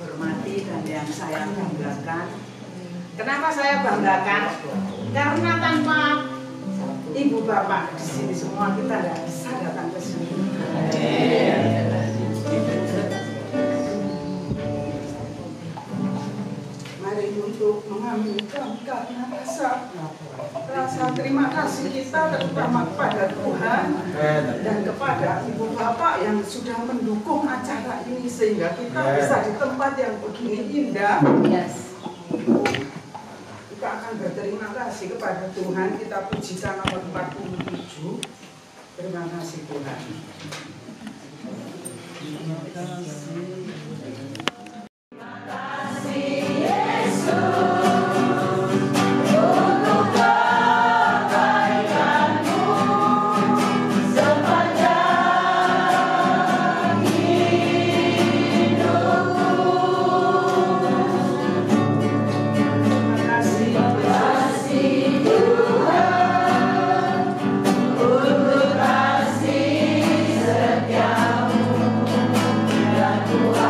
hormati dan yang saya banggakan. Kenapa saya banggakan? Karena tanpa ibu bapak di sini semua kita tidak bisa datang ke sini. Mari untuk mengambilkan karena rasa terima kasih kita terutama kepada Tuhan dan kepada ibu bapak yang sudah mendukung acara ini sehingga kita bisa di tempat yang begini indah. Kita akan berterima kasih kepada Tuhan. Kita pujikan nomor 47. Terima kasih Tuhan. Terima kasih. Tuhan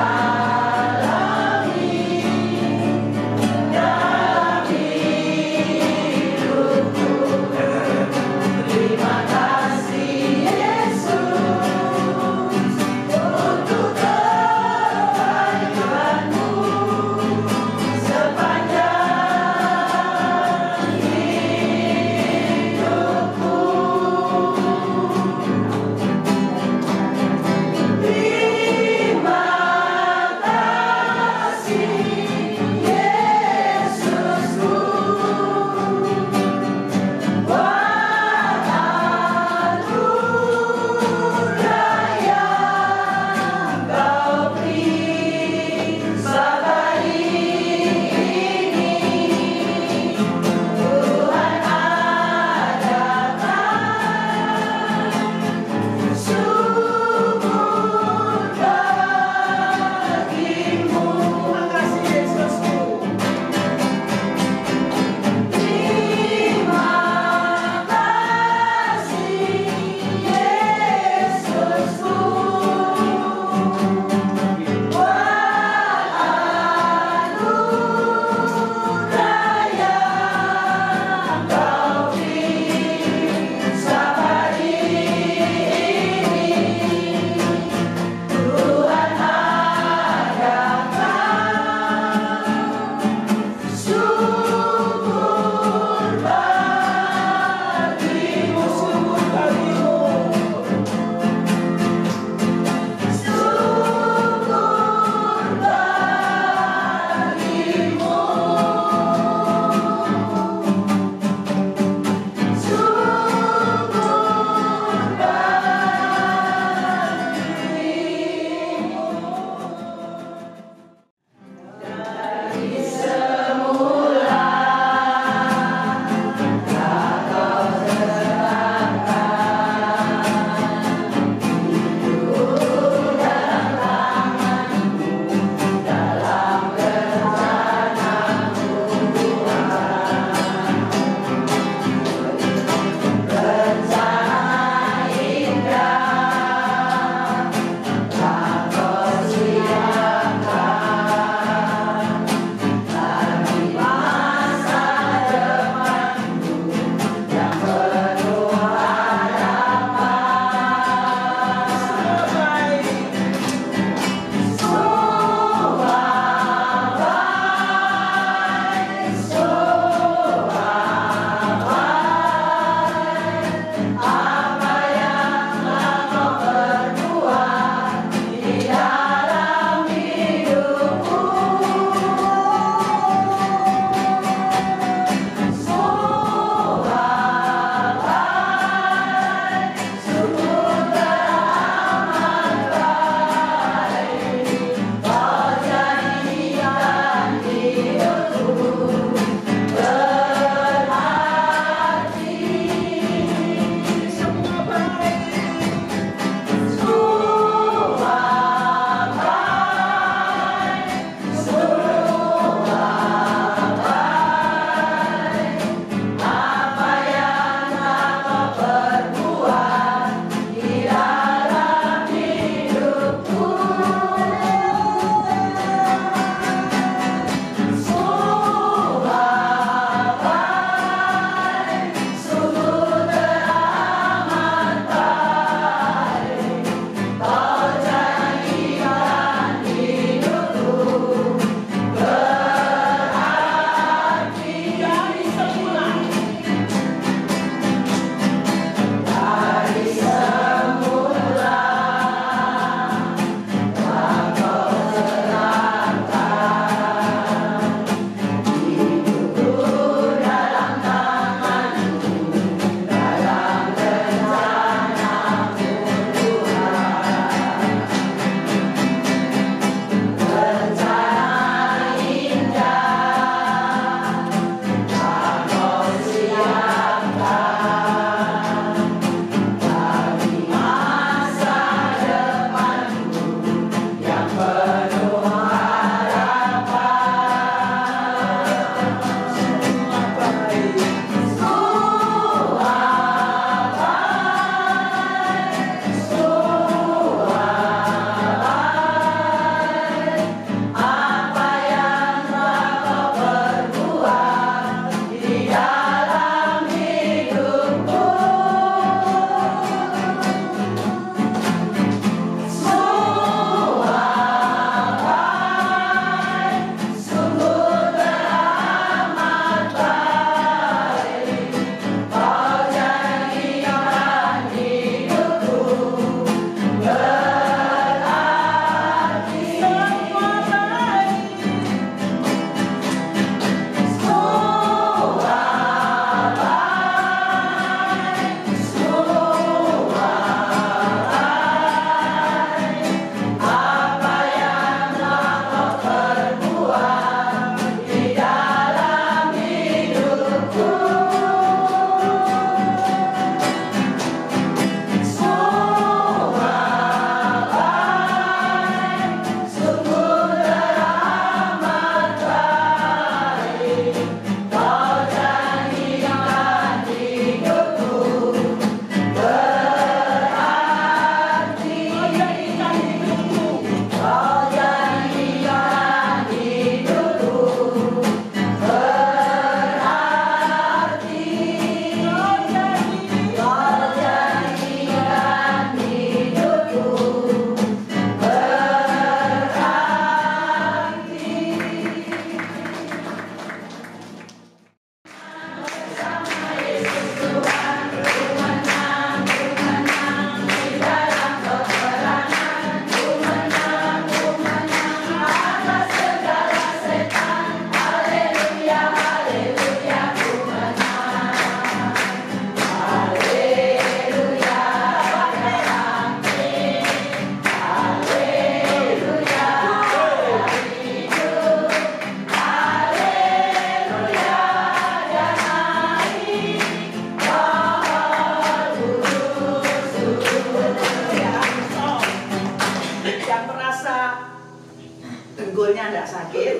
dengkulnya tidak sakit,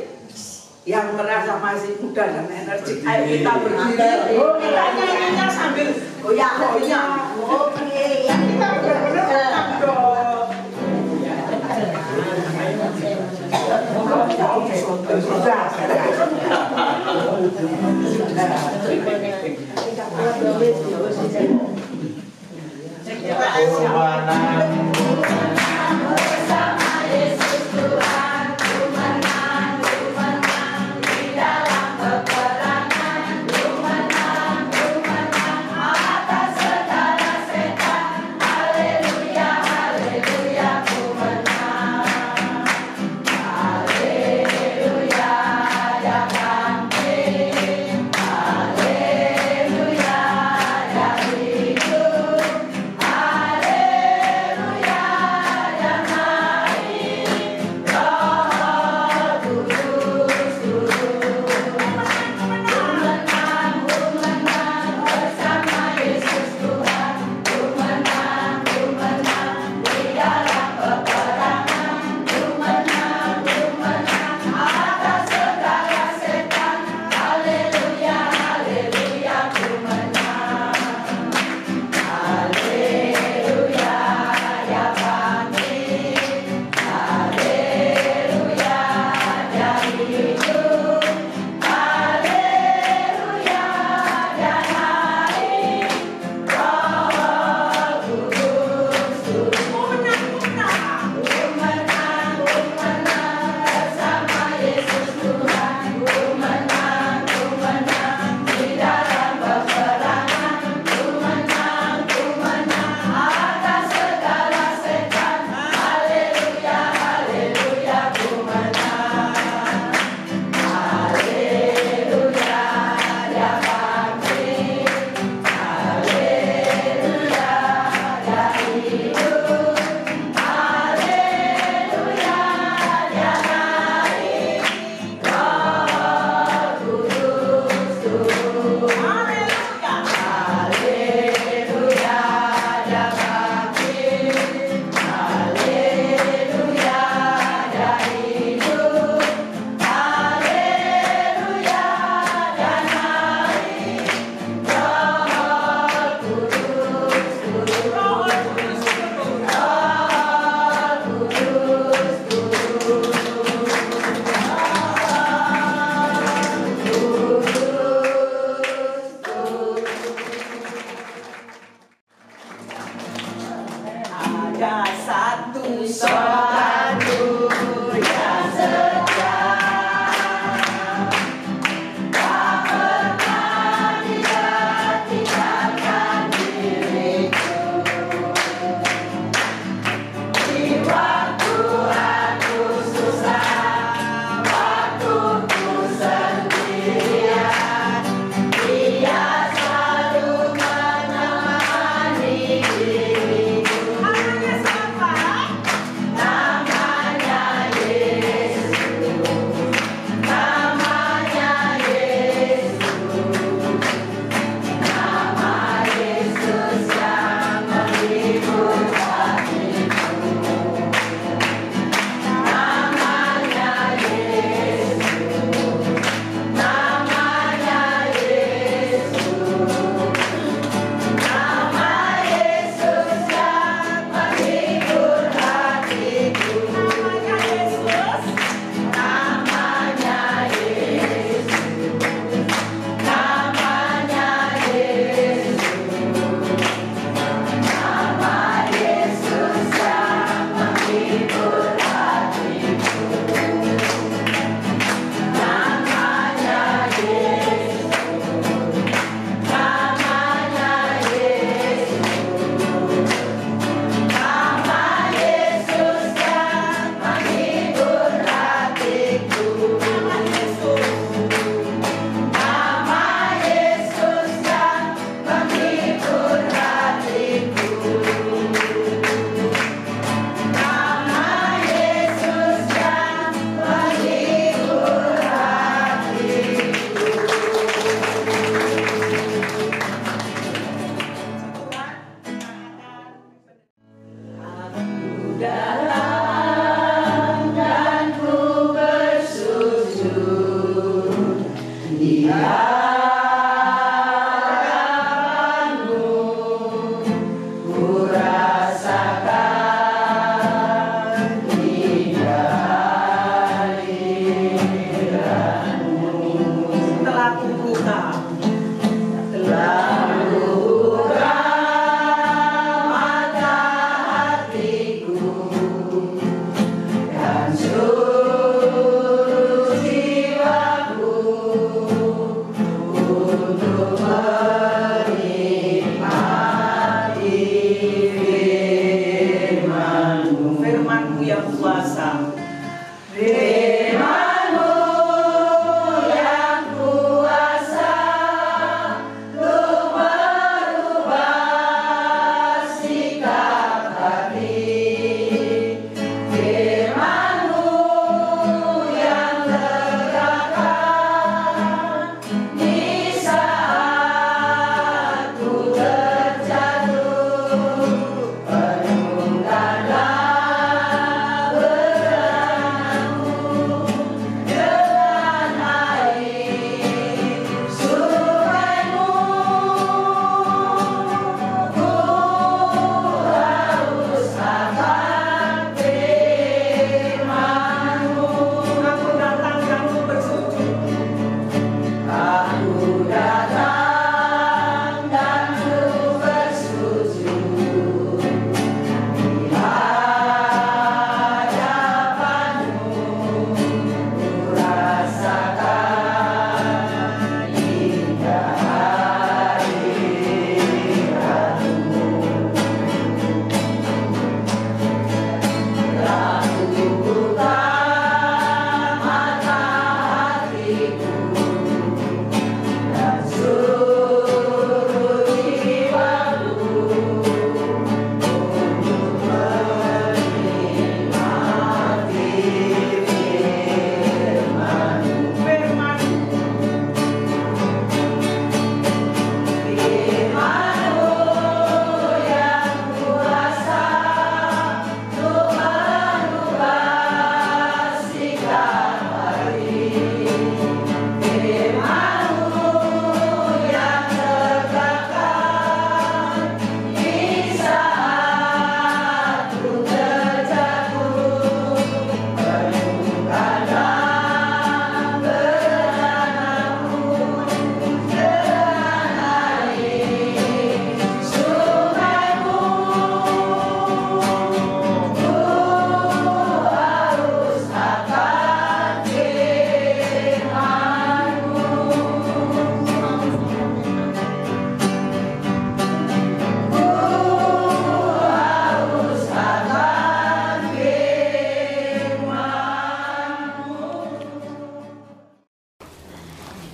yang merasa masih muda dan energik, ayo kita berdiri. Oh, kita nyanyinya sambil goyang-goyang. Oke, yang kita benar-benar dong. Namanya siapa?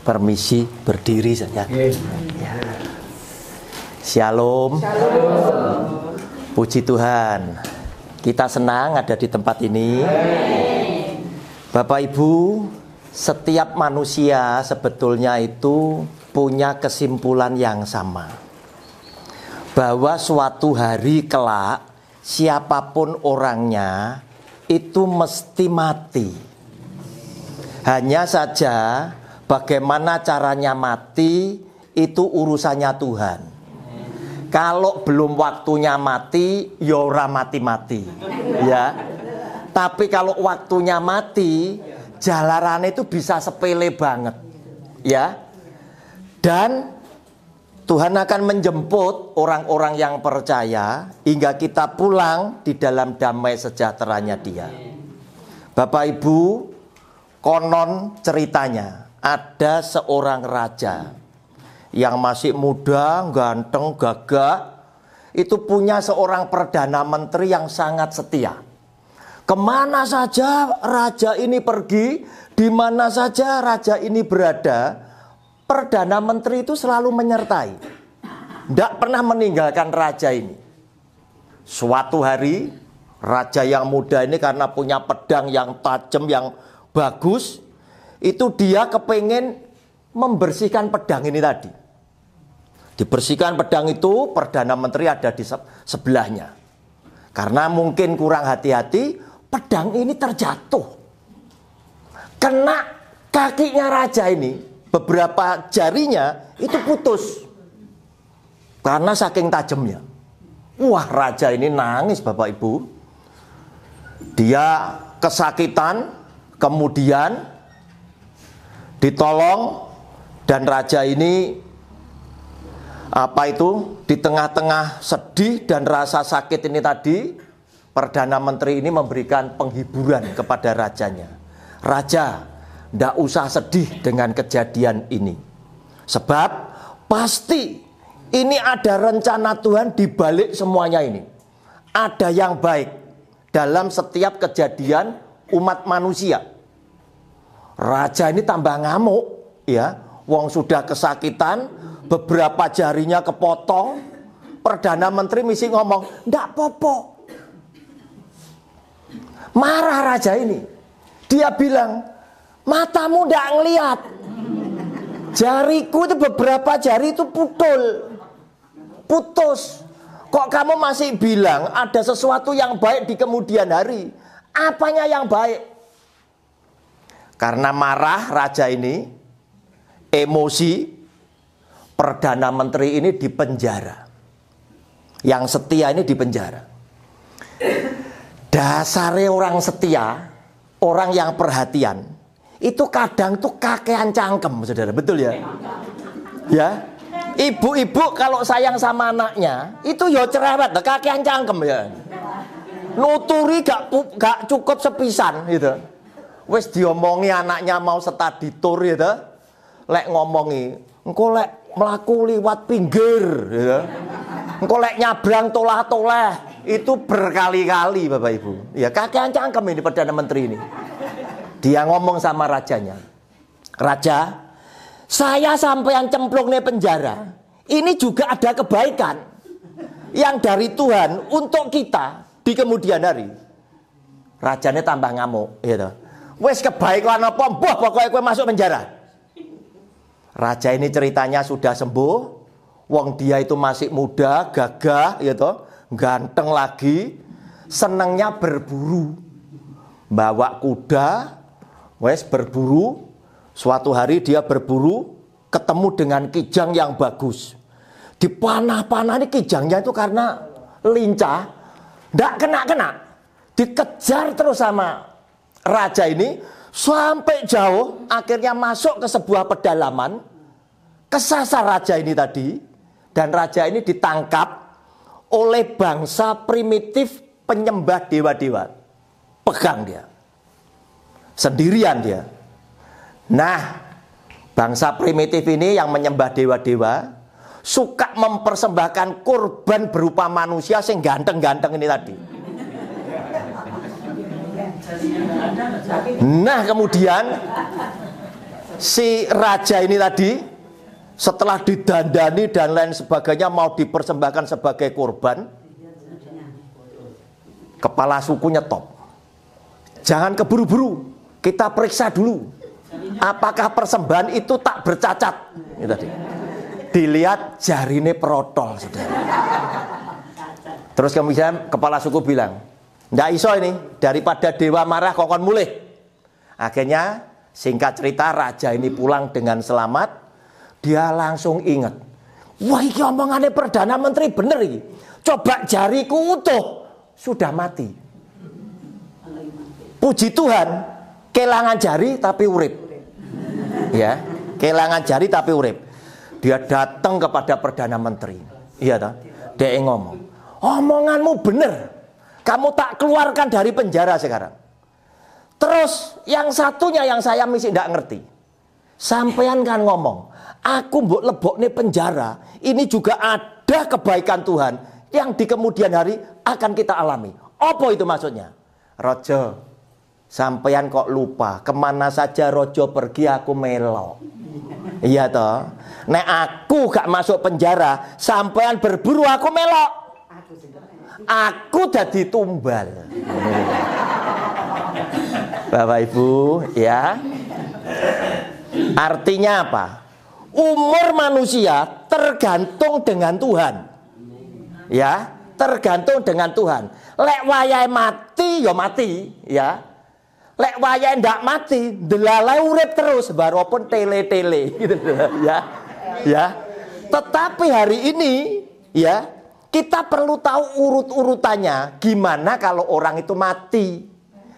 Permisi berdiri saja. Ya. Shalom. Puji Tuhan. Kita senang ada di tempat ini. Bapak Ibu, setiap manusia sebetulnya itu punya kesimpulan yang sama, bahwa suatu hari kelak siapapun orangnya itu mesti mati. Hanya saja bagaimana caranya mati itu urusannya Tuhan. Kalau belum waktunya mati, ya ora mati-mati. Ya. Tapi kalau waktunya mati, jalarannya itu bisa sepele banget. Ya. Dan Tuhan akan menjemput orang-orang yang percaya hingga kita pulang di dalam damai sejahteranya Dia. Bapak Ibu, konon ceritanya ada seorang raja yang masih muda, ganteng, gagah. Itu punya seorang perdana menteri yang sangat setia. Kemana saja raja ini pergi, di mana saja raja ini berada, perdana menteri itu selalu menyertai. Tidak pernah meninggalkan raja ini. Suatu hari, raja yang muda ini karena punya pedang yang tajam, yang bagus, itu dia kepengen membersihkan pedang ini tadi. Dibersihkan pedang itu, perdana menteri ada di sebelahnya. Karena mungkin kurang hati-hati, pedang ini terjatuh. Kena kakinya raja ini, beberapa jarinya itu putus. Karena saking tajamnya. Wah, raja ini nangis Bapak Ibu. Dia kesakitan, kemudian ditolong, dan raja ini di tengah-tengah sedih dan rasa sakit ini tadi, perdana menteri ini memberikan penghiburan kepada rajanya. Raja, ndak usah sedih dengan kejadian ini, sebab pasti ini ada rencana Tuhan di balik semuanya ini. Ada yang baik dalam setiap kejadian umat manusia. Raja ini tambah ngamuk, ya. Wong sudah kesakitan, beberapa jarinya kepotong. Perdana menteri mesti ngomong, ndak popo. Marah raja ini. Dia bilang, matamu ndak ngeliat. Jariku itu beberapa jari itu putus. Kok kamu masih bilang ada sesuatu yang baik di kemudian hari? Apanya yang baik? Karena marah raja ini, emosi, perdana menteri ini dipenjara. Yang setia ini dipenjara. Dasarnya orang setia, orang yang perhatian, itu kadang tuh kakean cangkem, saudara, betul ya? Ya, ibu-ibu kalau sayang sama anaknya, itu ya cerewet, kakean cangkem ya. Nuturi gak cukup sepisan gitu. Wes diomongi anaknya mau study tour gitu. Lek ngomongi, engko lek mlaku liwat pinggir gitu. Engko lek nyabrang tolah-tolah, itu berkali-kali Bapak Ibu. Ya kakean cangkem ini perdana menteri ini. Dia ngomong sama rajanya. Raja, saya sampean cemplung nih penjara. Ini juga ada kebaikan yang dari Tuhan untuk kita di kemudian hari. Rajanya tambah ngamuk gitu. Wes kebaikan apa mbah pokoknya kowe masuk penjara. Raja ini ceritanya sudah sembuh. Wong dia itu masih muda, gagah gitu, ganteng lagi, senengnya berburu. Bawa kuda, wes berburu. Suatu hari dia berburu, ketemu dengan kijang yang bagus. Dipanah-panah ini kijangnya itu karena lincah, ndak kena-kena. Dikejar terus sama raja ini sampai jauh, akhirnya masuk ke sebuah pedalaman. Kesasar raja ini tadi, dan raja ini ditangkap oleh bangsa primitif penyembah dewa-dewa. Pegang dia, sendirian dia. Nah, bangsa primitif ini yang menyembah dewa-dewa suka mempersembahkan kurban berupa manusia yang ganteng-ganteng ini tadi. Nah, kemudian Si raja ini tadi setelah didandani dan lain sebagainya mau dipersembahkan sebagai korban, kepala sukunya top. Jangan keburu-buru, kita periksa dulu apakah persembahan itu tak bercacat. Ini tadi. Dilihat jarine protol, saudara. Terus kemudian kepala suku bilang, ndak iso ini, daripada dewa marah kokon mulih. Akhirnya singkat cerita raja ini pulang dengan selamat. Dia langsung ingat, wah ini omongannya Perdana Menteri bener ini. Coba jariku utuh, sudah mati. Puji Tuhan, kelangan jari tapi urip. Ya, kelangan jari tapi urip. Dia datang kepada Perdana Menteri. Iya toh? Dia ngomong, omonganmu bener. Kamu tak keluarkan dari penjara sekarang. Terus yang satunya yang saya mesti tidak ngerti. Sampean kan ngomong, aku mbok lebokne penjara, ini juga ada kebaikan Tuhan yang di kemudian hari akan kita alami. Apa itu maksudnya? Rojo, sampean kok lupa kemana saja Rojo pergi aku melo. Iya toh. Nek aku gak masuk penjara, sampean berburu aku melok. Aku jadi tumbal. Bapak Ibu, ya. Artinya apa? Umur manusia tergantung dengan Tuhan. Ya, tergantung dengan Tuhan. Lek wayahe mati ya mati, ya. Lek wayahe ndak mati, delalai urip terus walaupun tele-tele gitu ya. Ya. Tetapi hari ini ya, kita perlu tahu urut-urutannya gimana kalau orang itu mati.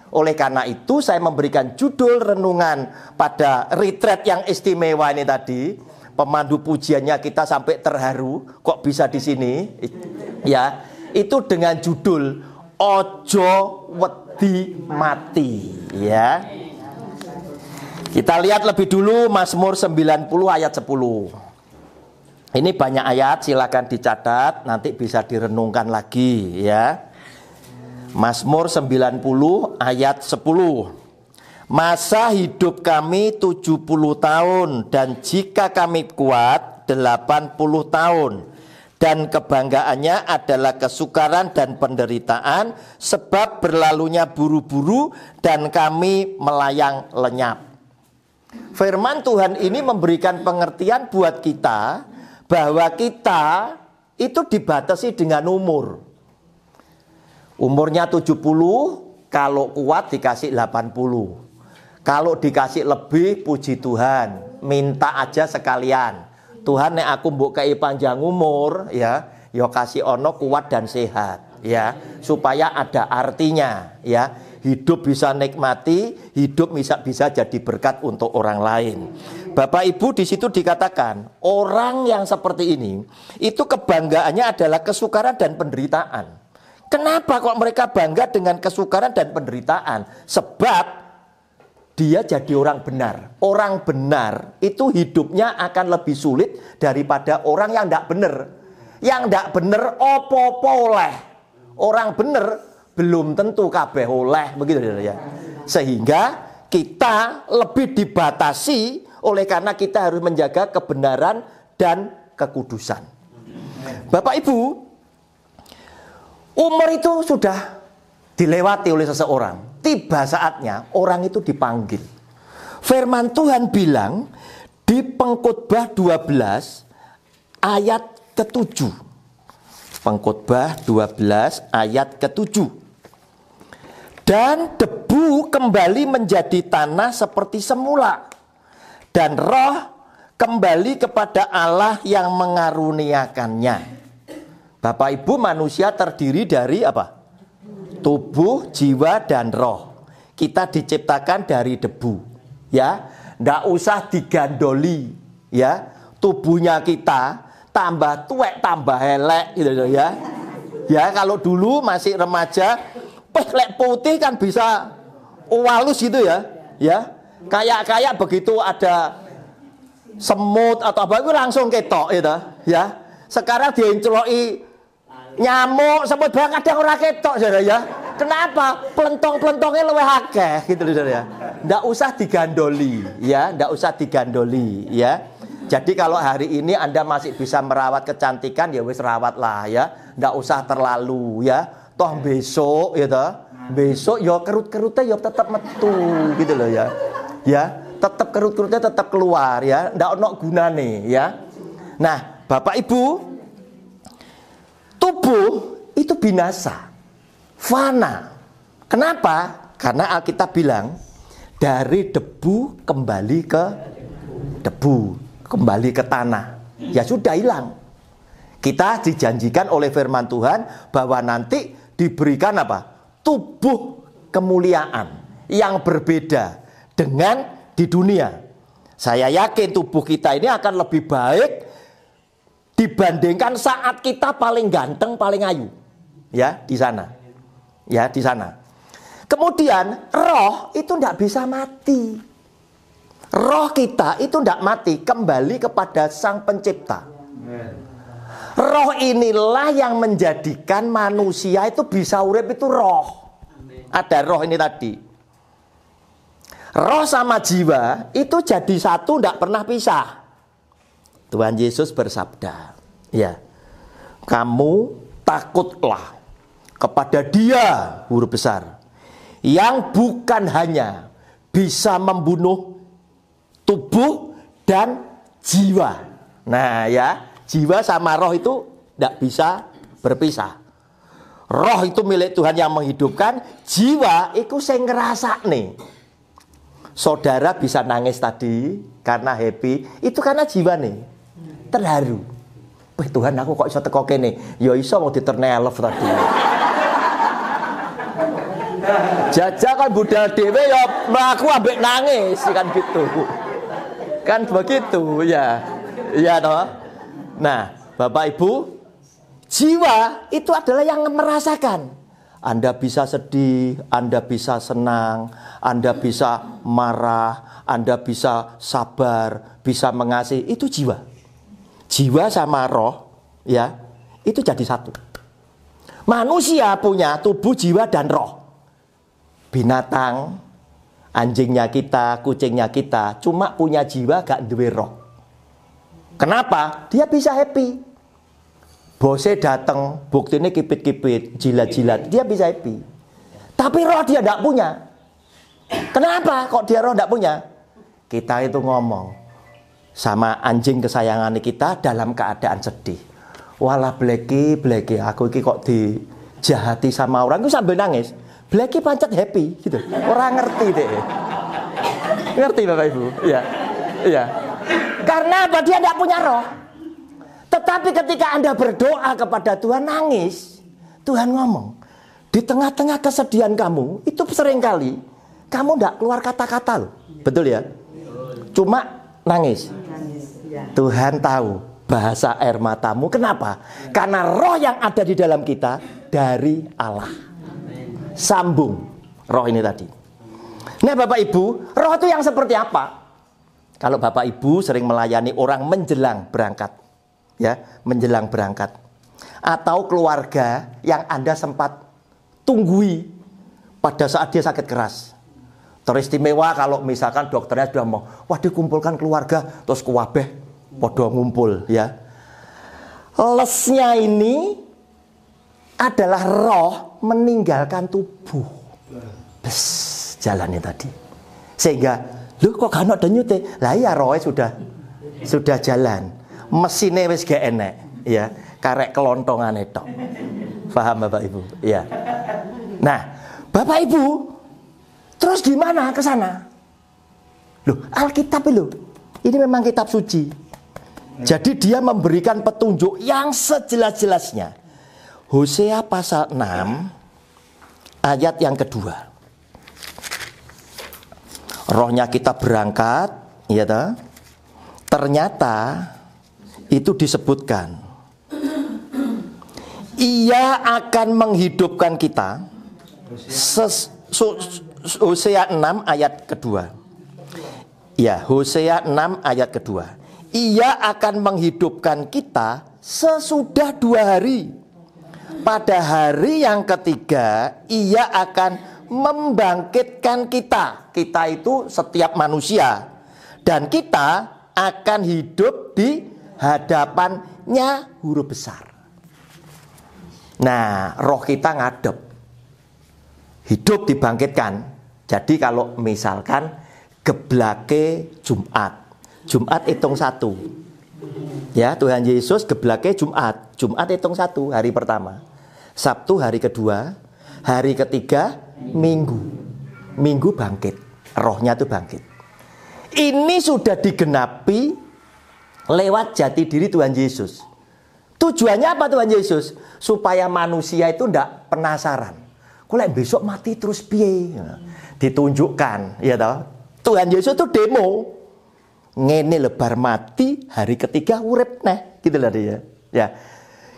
Oleh karena itu saya memberikan judul renungan pada retreat yang istimewa ini tadi. Pemandu pujiannya kita sampai terharu, kok bisa di sini? Ya, itu dengan judul Ojo Wedi Mati, ya. Kita lihat lebih dulu Mazmur 90 ayat 10. Ini banyak ayat, silakan dicatat, nanti bisa direnungkan lagi, ya. Mazmur 90 ayat 10. Masa hidup kami 70 tahun dan jika kami kuat 80 tahun. Dan kebanggaannya adalah kesukaran dan penderitaan sebab berlalunya buru-buru dan kami melayang lenyap. Firman Tuhan ini memberikan pengertian buat kita bahwa kita itu dibatasi dengan umur. Umurnya 70, kalau kuat dikasih 80. Kalau dikasih lebih, puji Tuhan, minta aja sekalian. Tuhan nek aku mbok kei panjang umur, ya kasih ono kuat dan sehat, ya, supaya ada artinya, ya. Hidup bisa nikmati, hidup bisa jadi berkat untuk orang lain. Bapak Ibu, di situ dikatakan orang yang seperti ini itu kebanggaannya adalah kesukaran dan penderitaan. Kenapa kok mereka bangga dengan kesukaran dan penderitaan? Sebab dia jadi orang benar. Orang benar itu hidupnya akan lebih sulit daripada orang yang tidak benar. Yang tidak benar opo-opo oleh. Orang benar belum tentu kabeh oleh, begitu ya. Sehingga kita lebih dibatasi oleh karena kita harus menjaga kebenaran dan kekudusan. Bapak Ibu, umur itu sudah dilewati oleh seseorang. Tiba saatnya orang itu dipanggil. Firman Tuhan bilang di Pengkhotbah 12 ayat ke-7. Pengkhotbah 12 ayat ke-7. Dan debu kembali menjadi tanah seperti semula. Dan roh kembali kepada Allah yang mengaruniakannya. Bapak Ibu, manusia terdiri dari apa? Tubuh, jiwa, dan roh. Kita diciptakan dari debu, ya. Nggak usah digandoli, ya. Tubuhnya kita tambah tuwek, tambah elek, gitu ya. Ya, kalau dulu masih remaja, lek putih kan bisa walus gitu ya, ya. Kayak begitu ada semut atau apa itu langsung ketok, gitu, ya. Sekarang dienceloki nyamuk semut banget kadang ora ketok, saudara ya. Kenapa? Pelentong-pelentongnya luwih akeh gitu loh, saudara ya. ndak usah digandoli ya, ndak usah digandoli ya. Jadi kalau hari ini Anda masih bisa merawat kecantikan ya wis rawatlah ya, ndak usah terlalu ya. Toh besok ya toh, besok ya kerut-kerutnya ya tetap metu gitu loh ya. Ya, tetap kerut-kerutnya tetap keluar ya, ndak ono gunane ya. Nah, Bapak Ibu, tubuh itu binasa, fana. Kenapa? Karena Alkitab bilang dari debu kembali ke debu. Kembali ke tanah, ya sudah hilang. Kita dijanjikan oleh firman Tuhan bahwa nanti diberikan apa? Tubuh kemuliaan yang berbeda dengan di dunia. Saya yakin tubuh kita ini akan lebih baik dibandingkan saat kita paling ganteng, paling ayu. Ya, di sana. Ya, di sana. Kemudian roh itu tidak bisa mati. Roh kita itu tidak mati, kembali kepada Sang Pencipta. Roh inilah yang menjadikan manusia itu bisa urip itu roh. Ada roh ini tadi. Roh sama jiwa itu jadi satu, tidak pernah pisah. Tuhan Yesus bersabda, ya, kamu takutlah kepada Dia, huruf besar, yang bukan hanya bisa membunuh tubuh dan jiwa. Nah ya, jiwa sama roh itu tidak bisa berpisah. Roh itu milik Tuhan yang menghidupkan, jiwa itu saya ngerasa nih. Saudara bisa nangis tadi karena happy, itu karena jiwa nih terharu. Wah Tuhan, aku kok iso teko kene. Ya iso mau diternelef tadi. Jajak kan budal dhewe ya mlaku ambek nangis kan gitu. Kan begitu ya. Iya toh. Nah, Bapak Ibu, jiwa itu adalah yang merasakan. Anda bisa sedih, Anda bisa senang, Anda bisa marah, Anda bisa sabar, bisa mengasihi. Itu jiwa. Jiwa sama roh ya, itu jadi satu. Manusia punya tubuh, jiwa dan roh. Binatang, anjingnya kita, kucingnya kita cuma punya jiwa gak duwe roh. Kenapa? Dia bisa happy. Bosnya datang, buktinya kipit-kipit, jilat-jilat, dia bisa happy. Tapi roh dia tidak punya. Kenapa kok dia roh tidak punya? Kita itu ngomong sama anjing kesayangan kita dalam keadaan sedih. Walah bleki, aku ini kok dijahati sama orang, itu sambil nangis. Bleki pancet happy gitu. Orang ngerti deh. Ngerti Bapak Ibu? Iya. Iya. Karena apa? Dia tidak punya roh. Tetapi ketika Anda berdoa kepada Tuhan, nangis, Tuhan ngomong, di tengah-tengah kesedihan kamu, itu seringkali kamu tidak keluar kata-kata loh. Betul ya? Cuma nangis. Tuhan tahu bahasa air matamu. Kenapa? Karena roh yang ada di dalam kita dari Allah. Sambung roh ini tadi. Nah Bapak Ibu, roh itu yang seperti apa? Kalau Bapak Ibu sering melayani orang menjelang berangkat, ya, menjelang berangkat, atau keluarga yang Anda sempat tunggui pada saat dia sakit keras. Teristimewa kalau misalkan dokternya sudah mau, wah dikumpulkan keluarga, terus kuwabeh podo ngumpul ya. Lesnya ini adalah roh meninggalkan tubuh. Bes, jalannya tadi. Sehingga, lu kok gak ada nyute? Lah iya rohnya sudah jalan. Mesinnya wis gak enek, ya. Karek kelontongan itu. Paham Bapak Ibu? Ya. Nah, Bapak Ibu, terus gimana ke sana? Loh, Alkitab loh. Ini memang kitab suci. Jadi dia memberikan petunjuk yang sejelas-jelasnya. Hosea pasal 6 ayat yang kedua. Rohnya kita berangkat, ya toh? Ternyata itu disebutkan. Ia akan menghidupkan kita. Hosea 6 ayat kedua. Ya, Hosea 6 ayat kedua. Ia akan menghidupkan kita sesudah 2 hari. Pada hari yang ketiga, ia akan membangkitkan kita. Kita itu setiap manusia. Dan kita akan hidup di hadapannya huruf besar. Nah, roh kita ngadep. Hidup dibangkitkan. Jadi kalau misalkan geblake Jumat. Jumat hitung 1. Ya, Tuhan Yesus geblake Jumat. Jumat hitung 1 hari pertama. Sabtu hari kedua. Hari ketiga Minggu. Minggu bangkit. Rohnya itu bangkit. Ini sudah digenapi lewat jati diri Tuhan Yesus. Tujuannya apa Tuhan Yesus? Supaya manusia itu tidak penasaran. Kok besok mati terus piye? Ditunjukkan, ya toh. Tuhan Yesus itu demo. Ngene lebar mati, hari ketiga urip neh, gitu lah dia. Ya.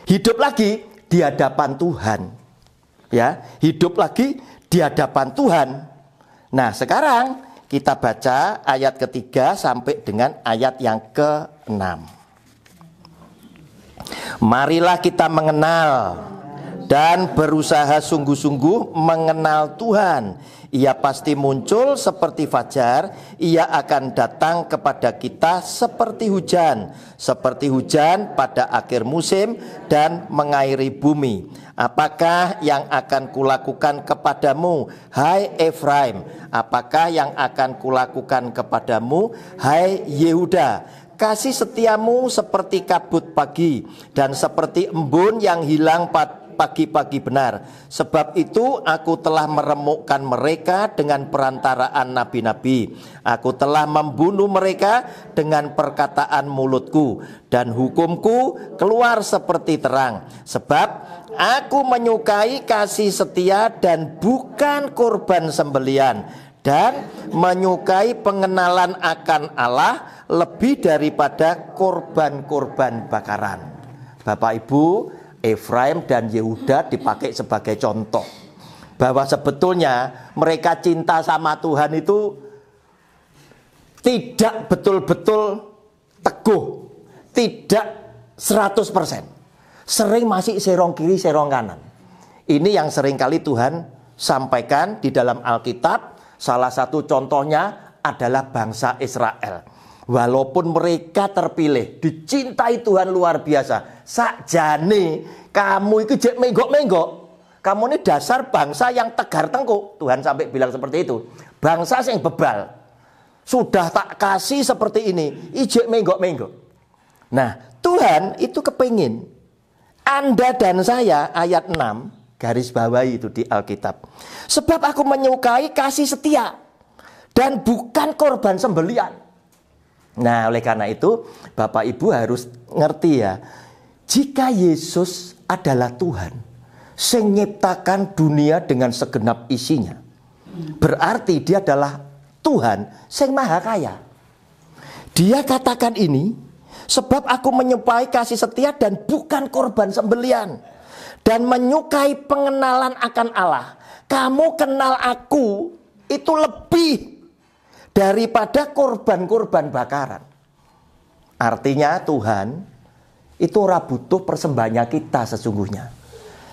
Hidup lagi di hadapan Tuhan. Ya, hidup lagi di hadapan Tuhan. Nah, sekarang kita baca ayat ketiga sampai dengan ayat yang ke-6. Marilah kita mengenal dan berusaha sungguh-sungguh mengenal Tuhan. Ia pasti muncul seperti fajar, ia akan datang kepada kita seperti hujan pada akhir musim dan mengairi bumi. Apakah yang akan kulakukan kepadamu, hai Efraim? Apakah yang akan kulakukan kepadamu, hai Yehuda? Kasih setiamu seperti kabut pagi dan seperti embun yang hilang pagi-pagi benar. Sebab itu aku telah meremukkan mereka dengan perantaraan nabi-nabi. Aku telah membunuh mereka dengan perkataan mulutku. Dan hukumku keluar seperti terang. Sebab aku menyukai kasih setia dan bukan korban sembelian. Dan menyukai pengenalan akan Allah lebih daripada korban-korban bakaran. Bapak Ibu, Efraim dan Yehuda dipakai sebagai contoh bahwa sebetulnya mereka cinta sama Tuhan itu tidak betul-betul teguh, tidak 100%. Sering masih serong kiri, serong kanan. Ini yang seringkali Tuhan sampaikan di dalam Alkitab. Salah satu contohnya adalah bangsa Israel. Walaupun mereka terpilih, dicintai Tuhan luar biasa. Sakjane kamu itu jek menggok-menggok. Kamu ini dasar bangsa yang tegar tengkuk. Tuhan sampai bilang seperti itu. Bangsa yang bebal. Sudah tak kasih seperti ini, ijek menggok-menggok. Nah, Tuhan itu kepingin Anda dan saya, ayat 6, garis bawahi itu di Alkitab. Sebab aku menyukai kasih setia dan bukan korban sembelian. Nah, oleh karena itu Bapak Ibu harus ngerti ya. Jika Yesus adalah Tuhan sing nyiptakan dunia dengan segenap isinya, berarti dia adalah Tuhan sing maha kaya. Dia katakan ini, sebab aku menyukai kasih setia dan bukan korban sembelian. Dan menyukai pengenalan akan Allah. Kamu kenal aku itu lebih daripada korban-korban bakaran. Artinya Tuhan itu ora butuh persembahannya kita sesungguhnya.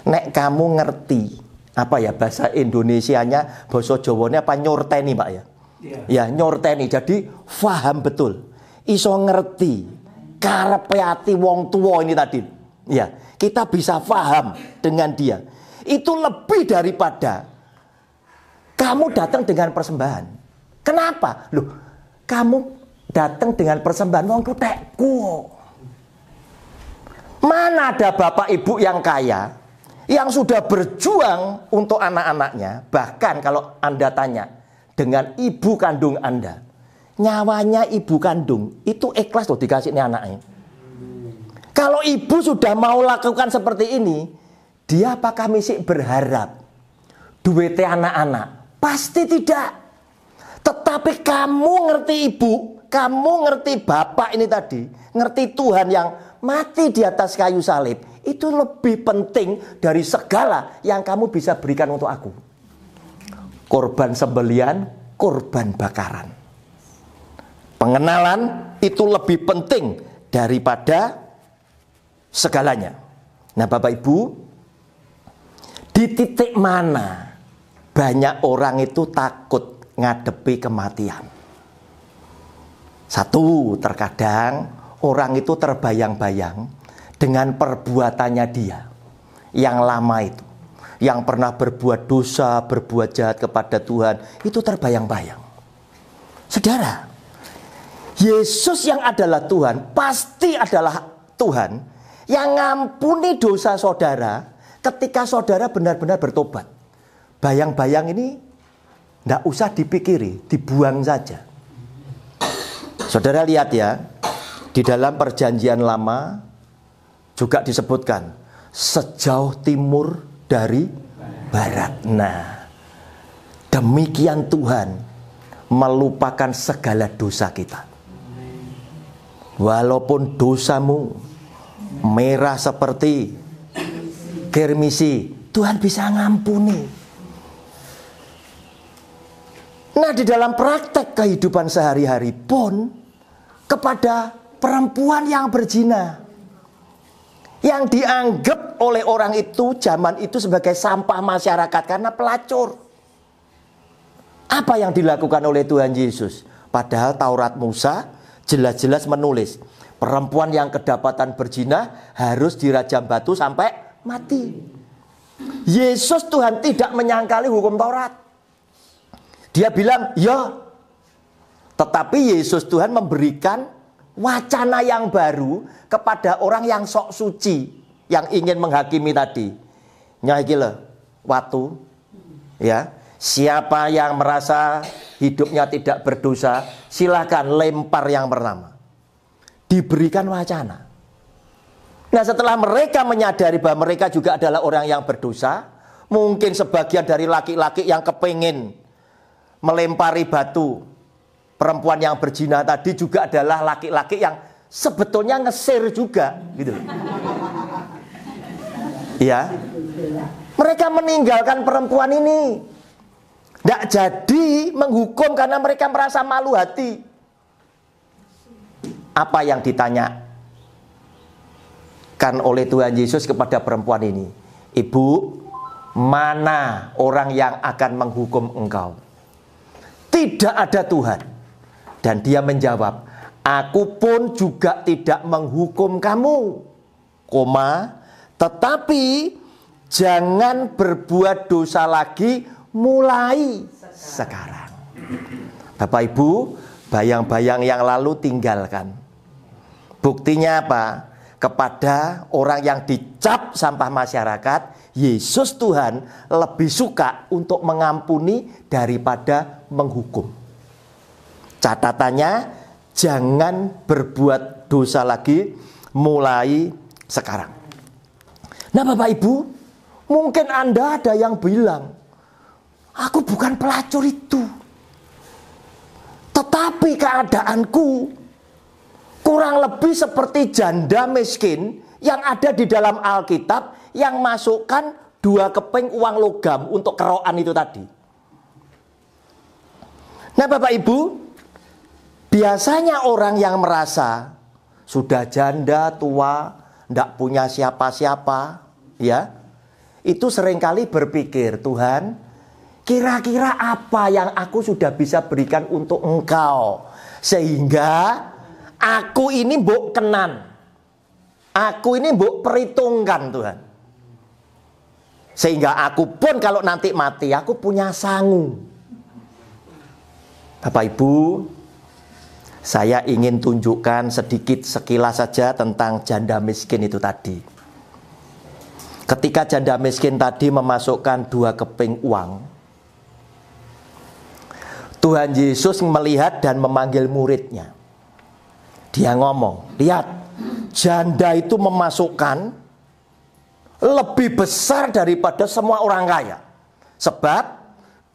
Nek kamu ngerti, apa ya bahasa Indonesianya, bahasa Jawanya apa nyorteni Pak ya? Ya nyorteni, jadi faham betul. Iso ngerti karepe ati wong tua ini tadi. Ya, kita bisa faham dengan dia. Itu lebih daripada kamu datang dengan persembahan. Kenapa? Loh, kamu datang dengan persembahan wong kutekku. Mana ada bapak ibu yang kaya yang sudah berjuang untuk anak-anaknya. Bahkan kalau Anda tanya dengan ibu kandung Anda, nyawanya ibu kandung itu ikhlas loh dikasih ini anaknya. Kalau ibu sudah mau lakukan seperti ini, dia apakah mesti berharap duitnya anak-anak? Pasti tidak. Tetapi kamu ngerti ibu, kamu ngerti bapak ini tadi, ngerti Tuhan yang mati di atas kayu salib, itu lebih penting dari segala yang kamu bisa berikan untuk aku. Korban sembelian, korban bakaran. Pengenalan itu lebih penting daripada segalanya. Nah Bapak Ibu, di titik mana banyak orang itu takut ngadepi kematian. Satu, terkadang orang itu terbayang-bayang dengan perbuatannya dia yang lama itu, yang pernah berbuat dosa, berbuat jahat kepada Tuhan, itu terbayang-bayang. Saudara, Yesus yang adalah Tuhan, pasti adalah Tuhan yang ngampuni dosa saudara ketika saudara benar-benar bertobat. Bayang-bayang ini tidak usah dipikiri, dibuang saja. Saudara lihat ya, di dalam perjanjian lama juga disebutkan sejauh timur dari barat. Nah, demikian Tuhan melupakan segala dosa kita. Walaupun dosamu merah seperti kirmisi, Tuhan bisa ngampuni. Nah, di dalam praktek kehidupan sehari-hari pun kepada perempuan yang berzina, yang dianggap oleh orang itu zaman itu sebagai sampah masyarakat karena pelacur. Apa yang dilakukan oleh Tuhan Yesus? Padahal Taurat Musa jelas-jelas menulis perempuan yang kedapatan berzina harus dirajam batu sampai mati. Yesus Tuhan tidak menyangkali hukum Taurat. Dia bilang, ya. Tetapi Yesus Tuhan memberikan wacana yang baru kepada orang yang sok suci, yang ingin menghakimi tadi. Nyai gila, waktu, ya. Siapa yang merasa hidupnya tidak berdosa, silakan lempar yang pertama. Diberikan wacana. Nah, setelah mereka menyadari bahwa mereka juga adalah orang yang berdosa, mungkin sebagian dari laki-laki yang kepingin melempari batu perempuan yang berzina tadi juga adalah laki-laki yang sebetulnya ngesir juga, gitu. Ya, mereka meninggalkan perempuan ini. Tidak jadi menghukum karena mereka merasa malu hati. Apa yang ditanyakan oleh Tuhan Yesus kepada perempuan ini? Ibu, mana orang yang akan menghukum engkau? Tidak ada Tuhan. Dan dia menjawab, aku pun juga tidak menghukum kamu, tetapi jangan berbuat dosa lagi mulai sekarang. Bapak Ibu, bayang-bayang yang lalu tinggalkan. Buktinya apa? Kepada orang yang dicap sampah masyarakat, Yesus Tuhan lebih suka untuk mengampuni daripada menghukum. Catatannya, jangan berbuat dosa lagi mulai sekarang. Nah, Bapak Ibu, mungkin Anda ada yang bilang, aku bukan pelacur itu, tetapi keadaanku kurang lebih seperti janda miskin yang ada di dalam Alkitab yang masukkan 2 keping uang logam untuk kerokan itu tadi. Nah, Bapak Ibu, biasanya orang yang merasa sudah janda tua, tidak punya siapa-siapa, ya, itu seringkali berpikir, Tuhan, kira-kira apa yang aku sudah bisa berikan untuk engkau sehingga aku ini mbok kenan, aku ini mbok perhitungkan Tuhan, sehingga aku pun kalau nanti mati aku punya sangu. Bapak Ibu, saya ingin tunjukkan sedikit sekilas saja tentang janda miskin itu tadi. Ketika janda miskin tadi memasukkan 2 keping uang, Tuhan Yesus melihat dan memanggil muridnya. Dia ngomong, lihat, janda itu memasukkan lebih besar daripada semua orang kaya. Sebab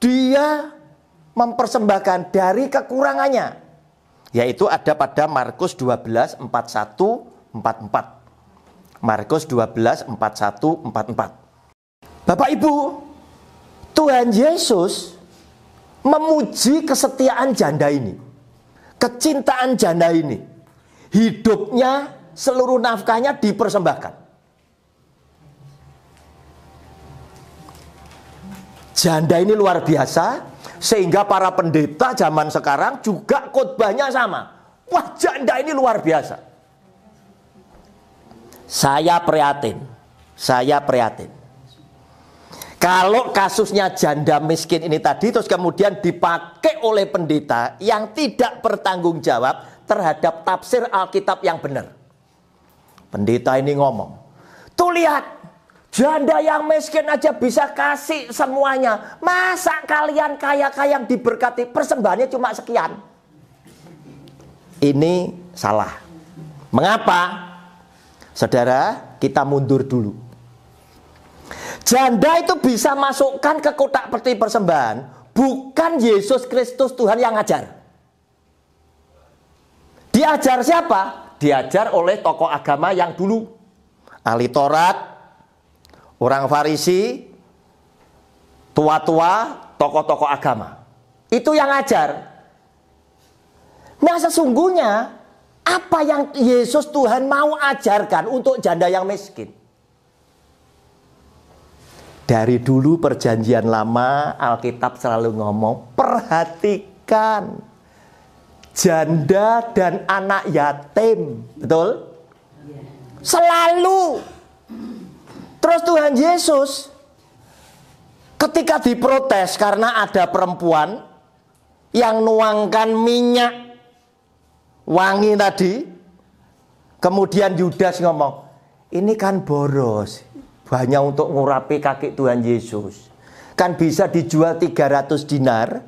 dia mempersembahkan dari kekurangannya. Yaitu ada pada Markus 12, 41, 44. Markus 12, 41, 44. Bapak Ibu, Tuhan Yesus memuji kesetiaan janda ini, kecintaan janda ini. Hidupnya, seluruh nafkahnya dipersembahkan. Janda ini luar biasa, sehingga para pendeta zaman sekarang juga khotbahnya sama. Wah, janda ini luar biasa. Saya prihatin. Kalau kasusnya janda miskin ini tadi terus kemudian dipakai oleh pendeta yang tidak bertanggung jawab terhadap tafsir Alkitab yang benar. Pendeta ini ngomong, tuh lihat, janda yang miskin aja bisa kasih semuanya. Masa kalian kaya-kaya yang diberkati persembahannya cuma sekian? Ini salah. Mengapa? Saudara, kita mundur dulu. Janda itu bisa masukkan ke kotak peti persembahan, bukan Yesus Kristus Tuhan yang ngajar. Diajar siapa? Diajar oleh tokoh agama yang dulu. Ahli Taurat, orang Farisi, tua-tua, tokoh-tokoh agama. Itu yang ngajar. Nah, sesungguhnya apa yang Yesus Tuhan mau ajarkan untuk janda yang miskin? Dari dulu perjanjian lama, Alkitab selalu ngomong, perhatikan janda dan anak yatim. Betul? Selalu. Terus Tuhan Yesus ketika diprotes karena ada perempuan yang nuangkan minyak wangi tadi, kemudian Yudas ngomong, ini kan boros, hanya untuk ngurapi kaki Tuhan Yesus. Kan bisa dijual 300 dinar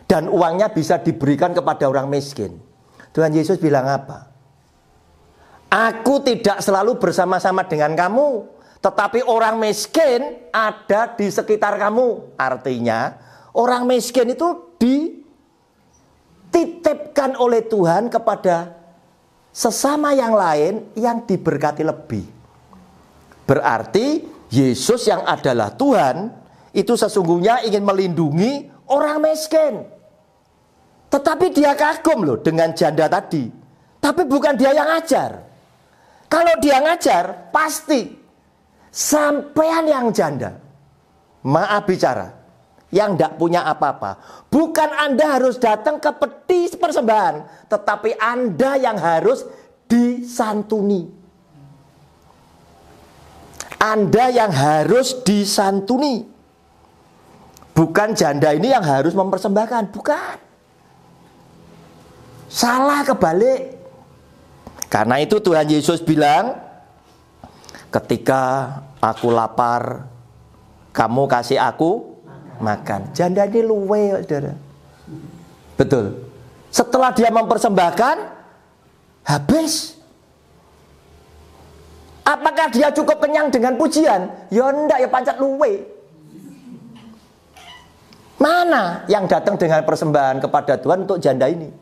dan uangnya bisa diberikan kepada orang miskin. Tuhan Yesus bilang apa? Aku tidak selalu bersama-sama dengan kamu, tetapi orang miskin ada di sekitar kamu. Artinya orang miskin itu dititipkan oleh Tuhan kepada sesama yang lain yang diberkati lebih. Berarti Yesus yang adalah Tuhan itu sesungguhnya ingin melindungi orang miskin. Tetapi dia kagum loh dengan janda tadi. Tapi bukan dia yang ngajar. Kalau dia ngajar, pasti sampean yang janda, maaf bicara, yang tidak punya apa-apa. Bukan Anda harus datang ke peti persembahan, tetapi Anda yang harus disantuni. Anda yang harus disantuni. Bukan janda ini yang harus mempersembahkan, bukan. Salah, kebalik. Karena itu Tuhan Yesus bilang, ketika aku lapar, kamu kasih aku makan. Janda ini luwe, saudara. Betul. Setelah dia mempersembahkan, habis. Apakah dia cukup kenyang dengan pujian? Ya enggak, ya pancet luwe. Mana yang datang dengan persembahan kepada Tuhan untuk janda ini?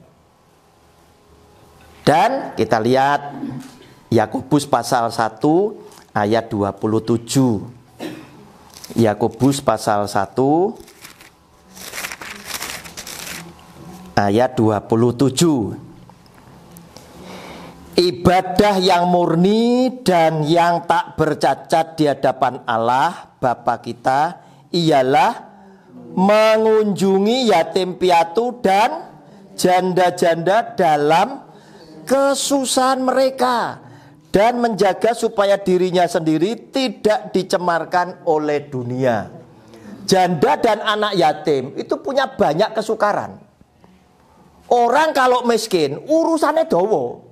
Dan kita lihat Yakobus pasal 1 ayat 27. Yakobus pasal 1 ayat 27. Ibadah yang murni dan yang tak bercacat di hadapan Allah Bapa kita ialah mengunjungi yatim piatu dan janda-janda dalam kesusahan mereka dan menjaga supaya dirinya sendiri tidak dicemarkan oleh dunia. Janda dan anak yatim itu punya banyak kesukaran. Orang kalau miskin urusannya dowo.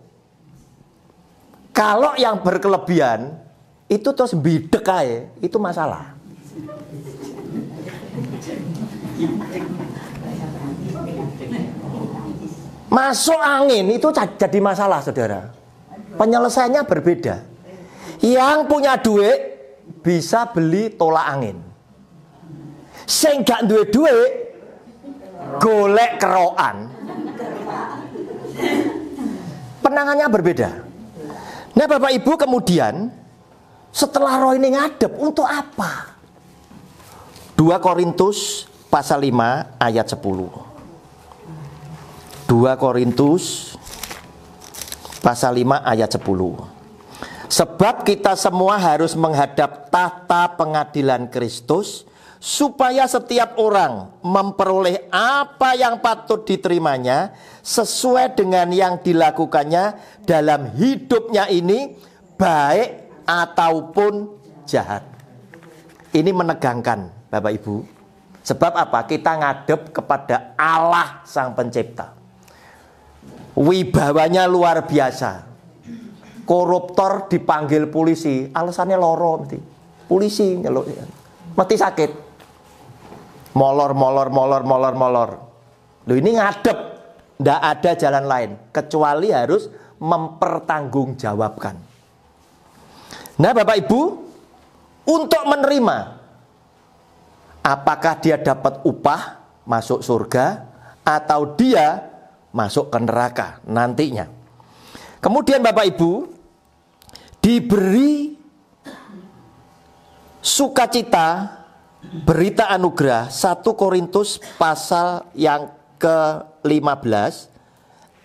Kalau yang berkelebihan itu terus bidek aja, itu masalah. Masuk angin itu jadi masalah, saudara. Penyelesaiannya berbeda. Yang punya duit bisa beli tolak angin. Sing gak duwe duit golek kerokan. Penangannya berbeda. Nah, Bapak Ibu, kemudian setelah roh ini ngadep, untuk apa? 2 Korintus pasal 5 ayat 10. 2 Korintus pasal 5 ayat 10. Sebab kita semua harus menghadap tahta pengadilan Kristus supaya setiap orang memperoleh apa yang patut diterimanya sesuai dengan yang dilakukannya dalam hidupnya ini, baik ataupun jahat. Ini menegangkan, Bapak Ibu. Sebab apa? Kita ngadep kepada Allah Sang Pencipta. Wibawanya luar biasa. Koruptor dipanggil polisi, alasannya loro mesti. Polisi nyeluk, mesti sakit. Molor. Loh, ini ngadep, ndak ada jalan lain kecuali harus mempertanggungjawabkan. Nah, Bapak Ibu, untuk menerima, apakah dia dapat upah masuk surga atau dia masuk ke neraka nantinya. Kemudian Bapak Ibu diberi sukacita, berita anugerah. 1 Korintus pasal yang ke-15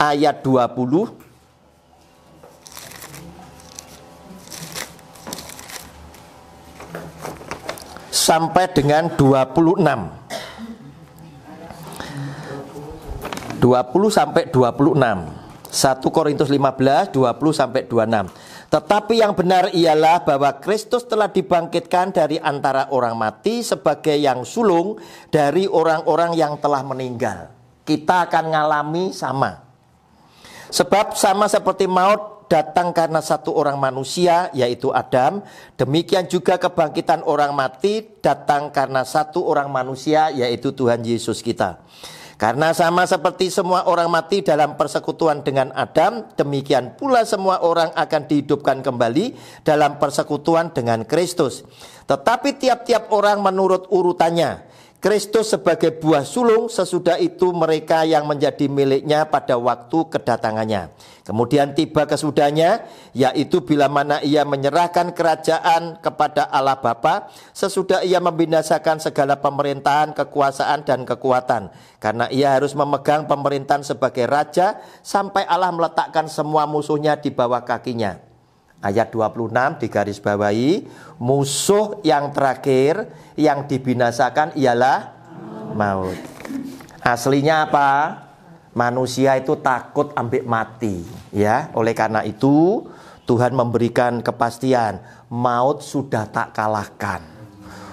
ayat 20 sampai dengan 26. 20 sampai 26. 1 Korintus 15 20 sampai 26. Tetapi yang benar ialah bahwa Kristus telah dibangkitkan dari antara orang mati sebagai yang sulung dari orang-orang yang telah meninggal. Kita akan ngalami sama. Sebab sama seperti maut datang karena satu orang manusia, yaitu Adam, demikian juga kebangkitan orang mati datang karena satu orang manusia, yaitu Tuhan Yesus kita. Karena sama seperti semua orang mati dalam persekutuan dengan Adam, demikian pula semua orang akan dihidupkan kembali dalam persekutuan dengan Kristus. Tetapi tiap-tiap orang menurut urutannya. Kristus sebagai buah sulung, sesudah itu mereka yang menjadi miliknya pada waktu kedatangannya. Kemudian tiba kesudahnya, yaitu bila mana ia menyerahkan kerajaan kepada Allah Bapa, sesudah ia membinasakan segala pemerintahan, kekuasaan dan kekuatan. Karena ia harus memegang pemerintahan sebagai raja, sampai Allah meletakkan semua musuhnya di bawah kakinya. Ayat 26 digarisbawahi, musuh yang terakhir yang dibinasakan ialah maut. Aslinya apa? Manusia itu takut ambek mati, ya. Oleh karena itu Tuhan memberikan kepastian, maut sudah tak kalahkan.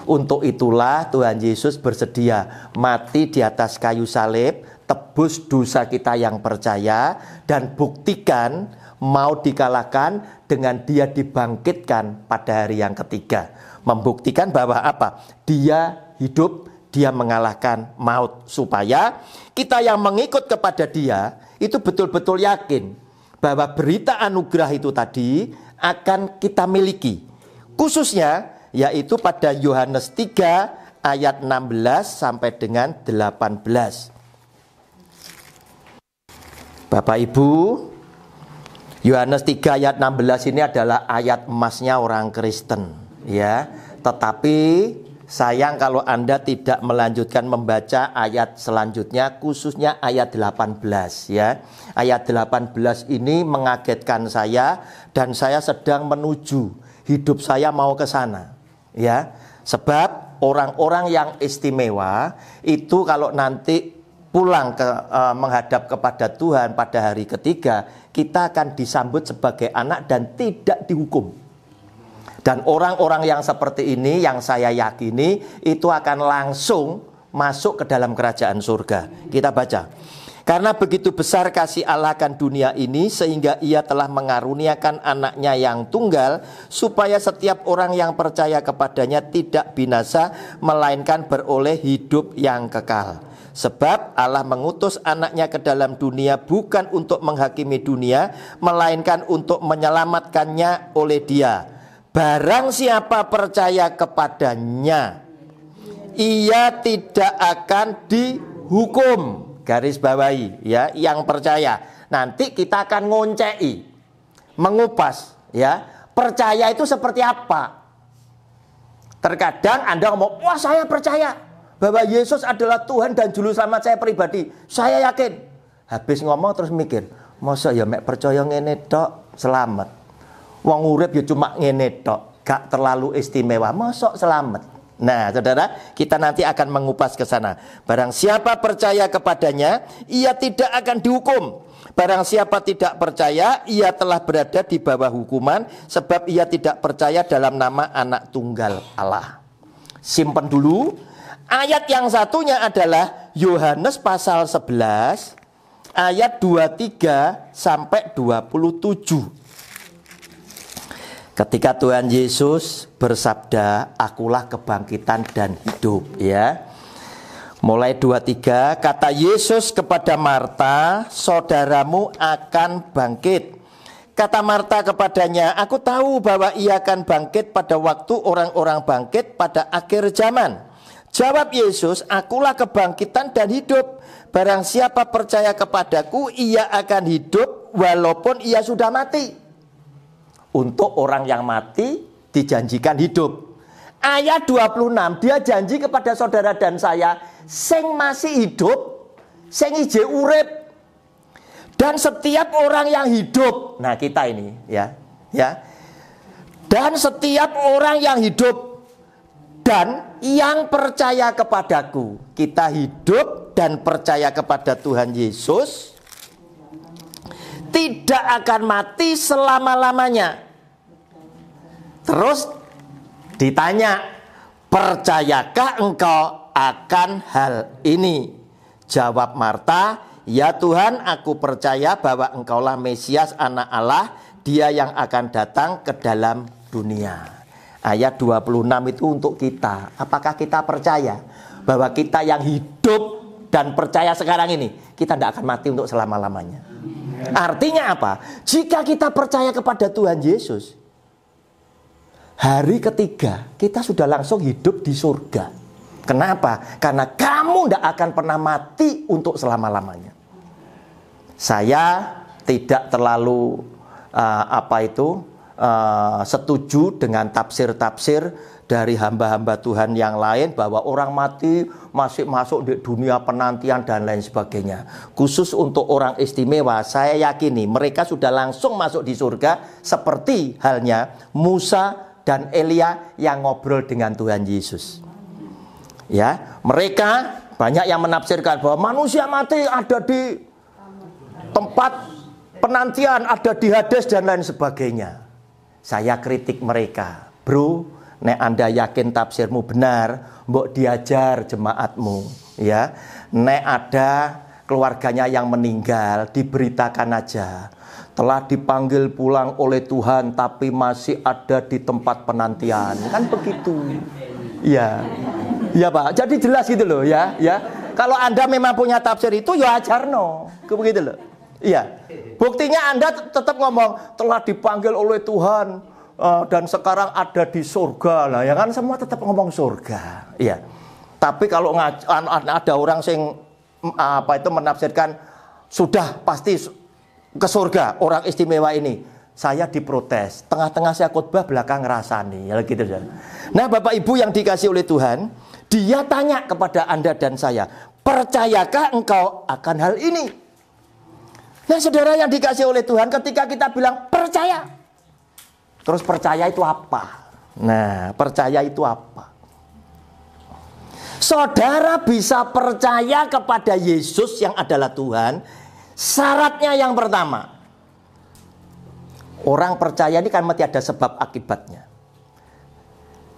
Untuk itulah Tuhan Yesus bersedia mati di atas kayu salib, tebus dosa kita yang percaya, dan buktikan mau dikalahkan dengan dia dibangkitkan pada hari yang ketiga. Membuktikan bahwa apa? Dia hidup, dia mengalahkan maut. Supaya kita yang mengikut kepada dia itu betul-betul yakin bahwa berita anugerah itu tadi akan kita miliki. Khususnya yaitu pada Yohanes 3 ayat 16 sampai dengan 18. Bapak Ibu, Yohanes 3 ayat 16 ini adalah ayat emasnya orang Kristen, ya. Tetapi sayang kalau Anda tidak melanjutkan membaca ayat selanjutnya, khususnya ayat 18, ya. Ayat 18 ini mengagetkan saya dan saya sedang menuju, hidup saya mau ke sana, ya. Sebab orang-orang yang istimewa itu kalau nanti pulang menghadap kepada Tuhan pada hari ketiga, kita akan disambut sebagai anak dan tidak dihukum. Dan orang-orang yang seperti ini yang saya yakini itu akan langsung masuk ke dalam kerajaan surga. Kita baca. Karena begitu besar kasih Allah akan dunia ini, sehingga ia telah mengaruniakan anaknya yang tunggal, supaya setiap orang yang percaya kepadanya tidak binasa, melainkan beroleh hidup yang kekal. Sebab Allah mengutus anaknya ke dalam dunia bukan untuk menghakimi dunia, melainkan untuk menyelamatkannya oleh dia. Barang siapa percaya kepadanya, ia tidak akan dihukum. Garis bawahi, ya, yang percaya. Nanti kita akan ngoncei, mengupas, ya. Percaya itu seperti apa? Terkadang Anda ngomong, wah saya percaya bahwa Yesus adalah Tuhan dan Juru Selamat saya pribadi. Saya yakin. Habis ngomong terus mikir, masa ya mek percaya ngene tok selamat. Wong urip ya cuma ngene tok, gak terlalu istimewa, masa selamat. Nah, saudara, kita nanti akan mengupas ke sana. Barang siapa percaya kepadanya, ia tidak akan dihukum. Barang siapa tidak percaya, ia telah berada di bawah hukuman, sebab ia tidak percaya dalam nama Anak Tunggal Allah. Simpan dulu. Ayat yang satunya adalah Yohanes pasal 11 ayat 23 sampai 27. Ketika Tuhan Yesus bersabda, akulah kebangkitan dan hidup, ya. Mulai 23, kata Yesus kepada Marta, saudaramu akan bangkit. Kata Marta kepadanya, aku tahu bahwa ia akan bangkit pada waktu orang-orang bangkit pada akhir zaman. Jawab Yesus, akulah kebangkitan dan hidup. Barang siapa percaya kepadaku, ia akan hidup walaupun ia sudah mati. Untuk orang yang mati dijanjikan hidup. Ayat 26, dia janji kepada saudara dan saya, sing masih hidup, sing ije urip. Dan setiap orang yang hidup, nah kita ini ya. Dan setiap orang yang hidup dan yang percaya kepadaku, kita hidup dan percaya kepada Tuhan Yesus, tidak akan mati selama-lamanya. Terus ditanya, percayakah engkau akan hal ini? Jawab Marta, ya Tuhan, aku percaya bahwa engkaulah Mesias, Anak Allah, Dia yang akan datang ke dalam dunia. Ayat 26 itu untuk kita. Apakah kita percaya bahwa kita yang hidup dan percaya sekarang ini, kita tidak akan mati untuk selama-lamanya? Artinya apa? Jika kita percaya kepada Tuhan Yesus, hari ketiga kita sudah langsung hidup di surga. Kenapa? Karena kamu tidak akan pernah mati untuk selama-lamanya. Saya tidak terlalu setuju dengan tafsir-tafsir dari hamba-hamba Tuhan yang lain bahwa orang mati masih masuk di dunia penantian dan lain sebagainya. Khusus untuk orang istimewa, saya yakini mereka sudah langsung masuk di surga, seperti halnya Musa dan Elia yang ngobrol dengan Tuhan Yesus. Ya, mereka banyak yang menafsirkan bahwa manusia mati ada di tempat penantian, ada di Hades dan lain sebagainya. Saya kritik mereka, bro. Nek Anda yakin tafsirmu benar, mbok diajar jemaatmu, ya. Nek ada keluarganya yang meninggal, diberitakan aja, telah dipanggil pulang oleh Tuhan, tapi masih ada di tempat penantian, kan begitu, ya, ya Pak. Jadi jelas gitu loh, ya. Kalau Anda memang punya tafsir itu, ya ajarno, begitu loh, iya. Buktinya Anda tetap ngomong telah dipanggil oleh Tuhan. Dan sekarang ada di surga lah, ya kan, semua tetap ngomong surga, iya. Tapi kalau ada orang yang menafsirkan sudah pasti ke surga orang istimewa ini, saya diprotes. Tengah-tengah saya khotbah, belakang ngerasani, ya gitu. Nah, Bapak Ibu yang dikasih oleh Tuhan, Dia tanya kepada Anda dan saya, percayakah engkau akan hal ini? Nah, saudara yang dikasih oleh Tuhan, ketika kita bilang percaya, terus percaya itu apa? Nah, percaya itu apa? Saudara bisa percaya kepada Yesus yang adalah Tuhan. Syaratnya yang pertama, orang percaya ini kan mesti ada sebab akibatnya.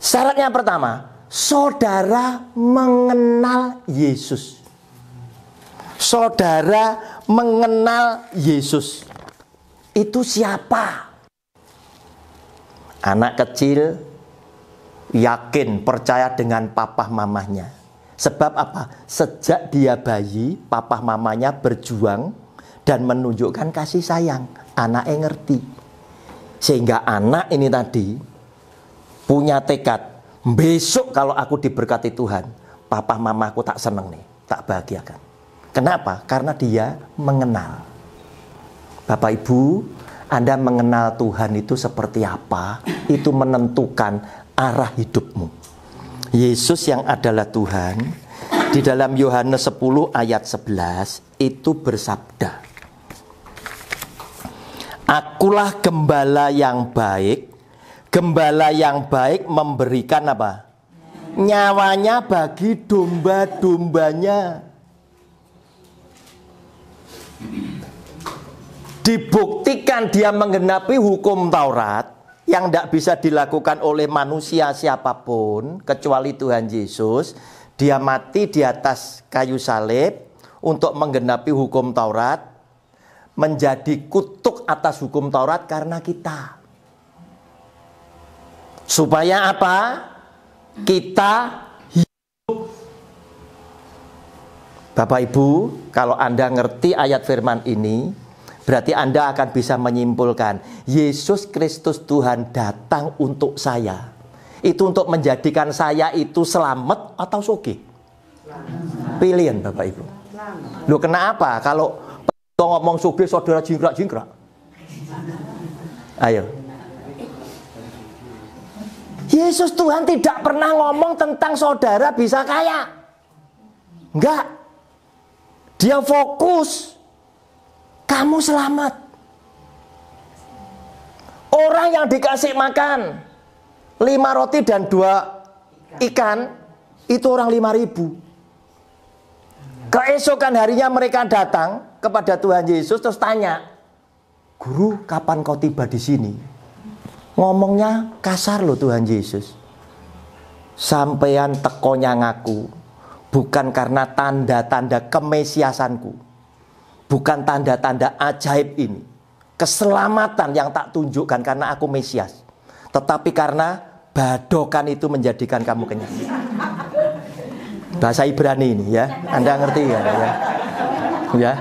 Syaratnya yang pertama, saudara mengenal Yesus. Saudara mengenal Yesus. Itu siapa? Anak kecil yakin percaya dengan papa mamanya. Sebab apa? Sejak dia bayi, papa mamanya berjuang dan menunjukkan kasih sayang. Anaknya ngerti. Sehingga anak ini tadi punya tekad, besok kalau aku diberkati Tuhan, papa mamaku tak seneng nih, tak bahagiakan. Kenapa? Karena dia mengenal. Bapak Ibu, Anda mengenal Tuhan itu seperti apa, itu menentukan arah hidupmu. Yesus yang adalah Tuhan, di dalam Yohanes 10 ayat 11 itu bersabda, akulah gembala yang baik. Gembala yang baik memberikan apa? nyawanya bagi domba-dombanya. Dibuktikan dia menggenapi hukum Taurat yang tidak bisa dilakukan oleh manusia siapapun kecuali Tuhan Yesus. Dia mati di atas kayu salib untuk menggenapi hukum Taurat, menjadi kutuk atas hukum Taurat karena kita. Supaya apa? Kita hidup. Bapak Ibu, kalau Anda ngerti ayat firman ini, berarti Anda akan bisa menyimpulkan Yesus Kristus Tuhan datang untuk saya. Itu untuk menjadikan saya itu selamat atau soge? Pilihan Bapak Ibu. Loh kenapa? Kalau ngomong soge saudara jingkrak-jingkrak. Ayo. Yesus Tuhan tidak pernah ngomong tentang saudara bisa kaya. Enggak. Dia fokus kamu selamat. Orang yang dikasih makan 5 roti dan 2 ikan, itu orang 5.000. Keesokan harinya mereka datang kepada Tuhan Yesus terus tanya, "Guru, kapan kau tiba di sini?" Ngomongnya kasar loh Tuhan Yesus. "Sampean tekonya ngaku bukan karena tanda-tanda kemesiasanku, bukan tanda-tanda ajaib ini, keselamatan yang tak tunjukkan karena aku Mesias, tetapi karena badokan itu menjadikan kamu kenyang." Bahasa Ibrani ini ya, Anda ngerti ya? Ya,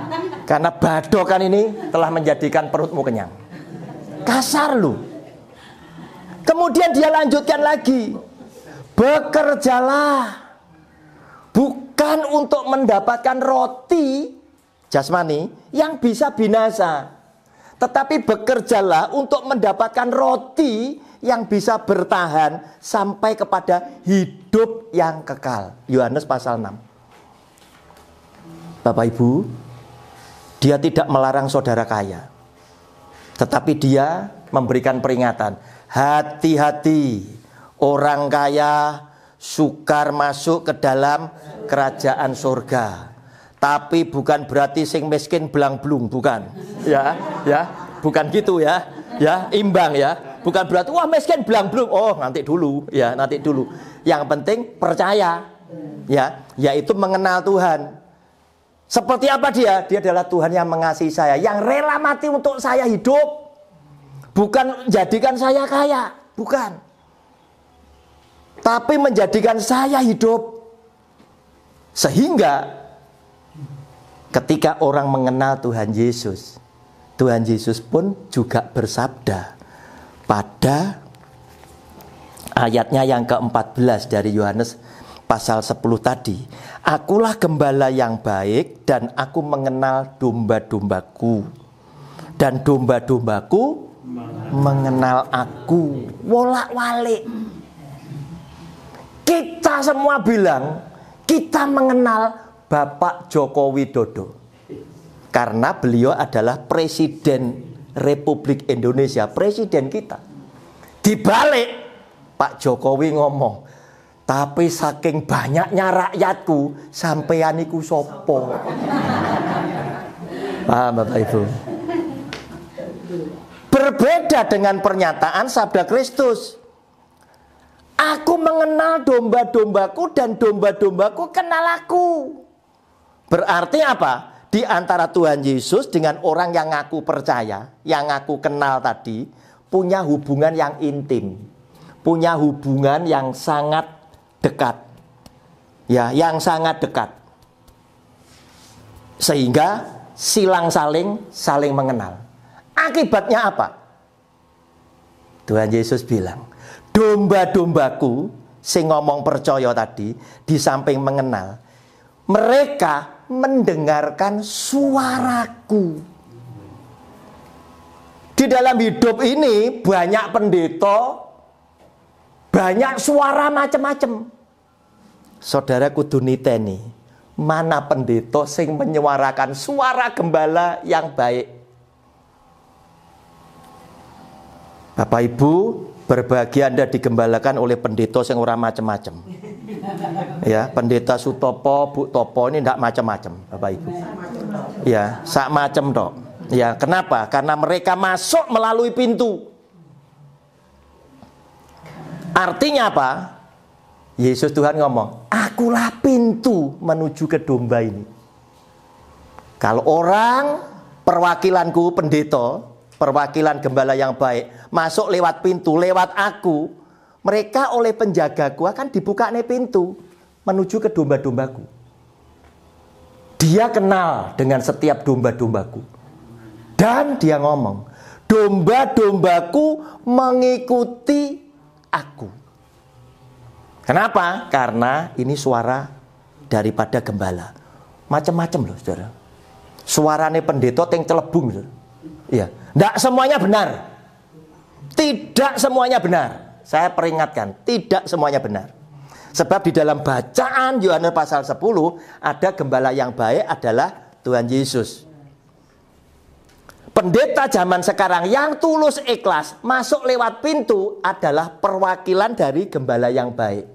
karena badokan ini telah menjadikan perutmu kenyang. Kasar loh. Kemudian dia lanjutkan lagi, "Bekerjalah bukan untuk mendapatkan roti jasmani yang bisa binasa, tetapi bekerjalah untuk mendapatkan roti yang bisa bertahan sampai kepada hidup yang kekal." Yohanes pasal 6. Bapak Ibu, dia tidak melarang saudara kaya, tetapi dia memberikan peringatan, hati-hati, orang kaya sukar masuk ke dalam kerajaan surga. Tapi bukan berarti sing miskin belang-belung, bukan. Ya, bukan gitu ya. Ya, imbang ya. Bukan berarti wah miskin belang-belung. Oh, nanti dulu, ya, nanti dulu. Yang penting percaya. Ya, yaitu mengenal Tuhan. Seperti apa dia? Dia adalah Tuhan yang mengasihi saya, yang rela mati untuk saya hidup. Bukan menjadikan saya kaya, bukan. Tapi menjadikan saya hidup. Sehingga ketika orang mengenal Tuhan Yesus pun juga bersabda pada ayatnya yang ke-14 dari Yohanes pasal 10 tadi, "Akulah gembala yang baik dan aku mengenal domba-dombaku, dan domba-dombaku mengenal aku." Wolak-walik. Kita semua bilang kita mengenal Bapak Joko Widodo karena beliau adalah Presiden Republik Indonesia, presiden kita. Dibalik, Pak Jokowi ngomong, "Tapi saking banyaknya rakyatku, sampean iku sopo?" Paham Bapak Ibu? Berbeda dengan pernyataan sabda Kristus, "Aku mengenal domba-dombaku dan domba-dombaku kenal aku." Berarti apa? Di antara Tuhan Yesus dengan orang yang ngaku percaya, yang ngaku kenal tadi, punya hubungan yang intim, punya hubungan yang sangat dekat. Ya, yang sangat dekat. Sehingga saling mengenal. Akibatnya apa? Tuhan Yesus bilang, "Domba-dombaku," sing ngomong percaya tadi, di samping mengenal, mereka mendengarkan suaraku. Di dalam hidup ini banyak pendeta, banyak suara macam-macam. Saudara kudu niteni, mana pendeta sing menyuarakan suara gembala yang baik. Bapak Ibu, berbahagia Anda digembalakan oleh pendeta sing ora macam-macam. Ya, Pendeta Sutopo, Bu Topo ini tidak macam-macam, Bapak Ibu. Ya, sak macam dok. Ya, kenapa? Karena mereka masuk melalui pintu. Artinya apa? Yesus Tuhan ngomong, akulah pintu menuju ke domba ini. Kalau orang perwakilanku, pendeta, perwakilan gembala yang baik, masuk lewat pintu, lewat aku, mereka oleh penjagaku akan dibuka pintu menuju ke domba-dombaku. Dia kenal dengan setiap domba-dombaku. Dan dia ngomong, domba-dombaku mengikuti aku. Kenapa? Karena ini suara daripada gembala. Macam-macam loh, saudara. Suarane pendeta yang celebung, saudara. Iya, tidak semuanya benar. Tidak semuanya benar. Saya peringatkan, tidak semuanya benar. Sebab di dalam bacaan Yohanes pasal 10 ada gembala yang baik adalah Tuhan Yesus. Pendeta zaman sekarang yang tulus ikhlas masuk lewat pintu adalah perwakilan dari gembala yang baik.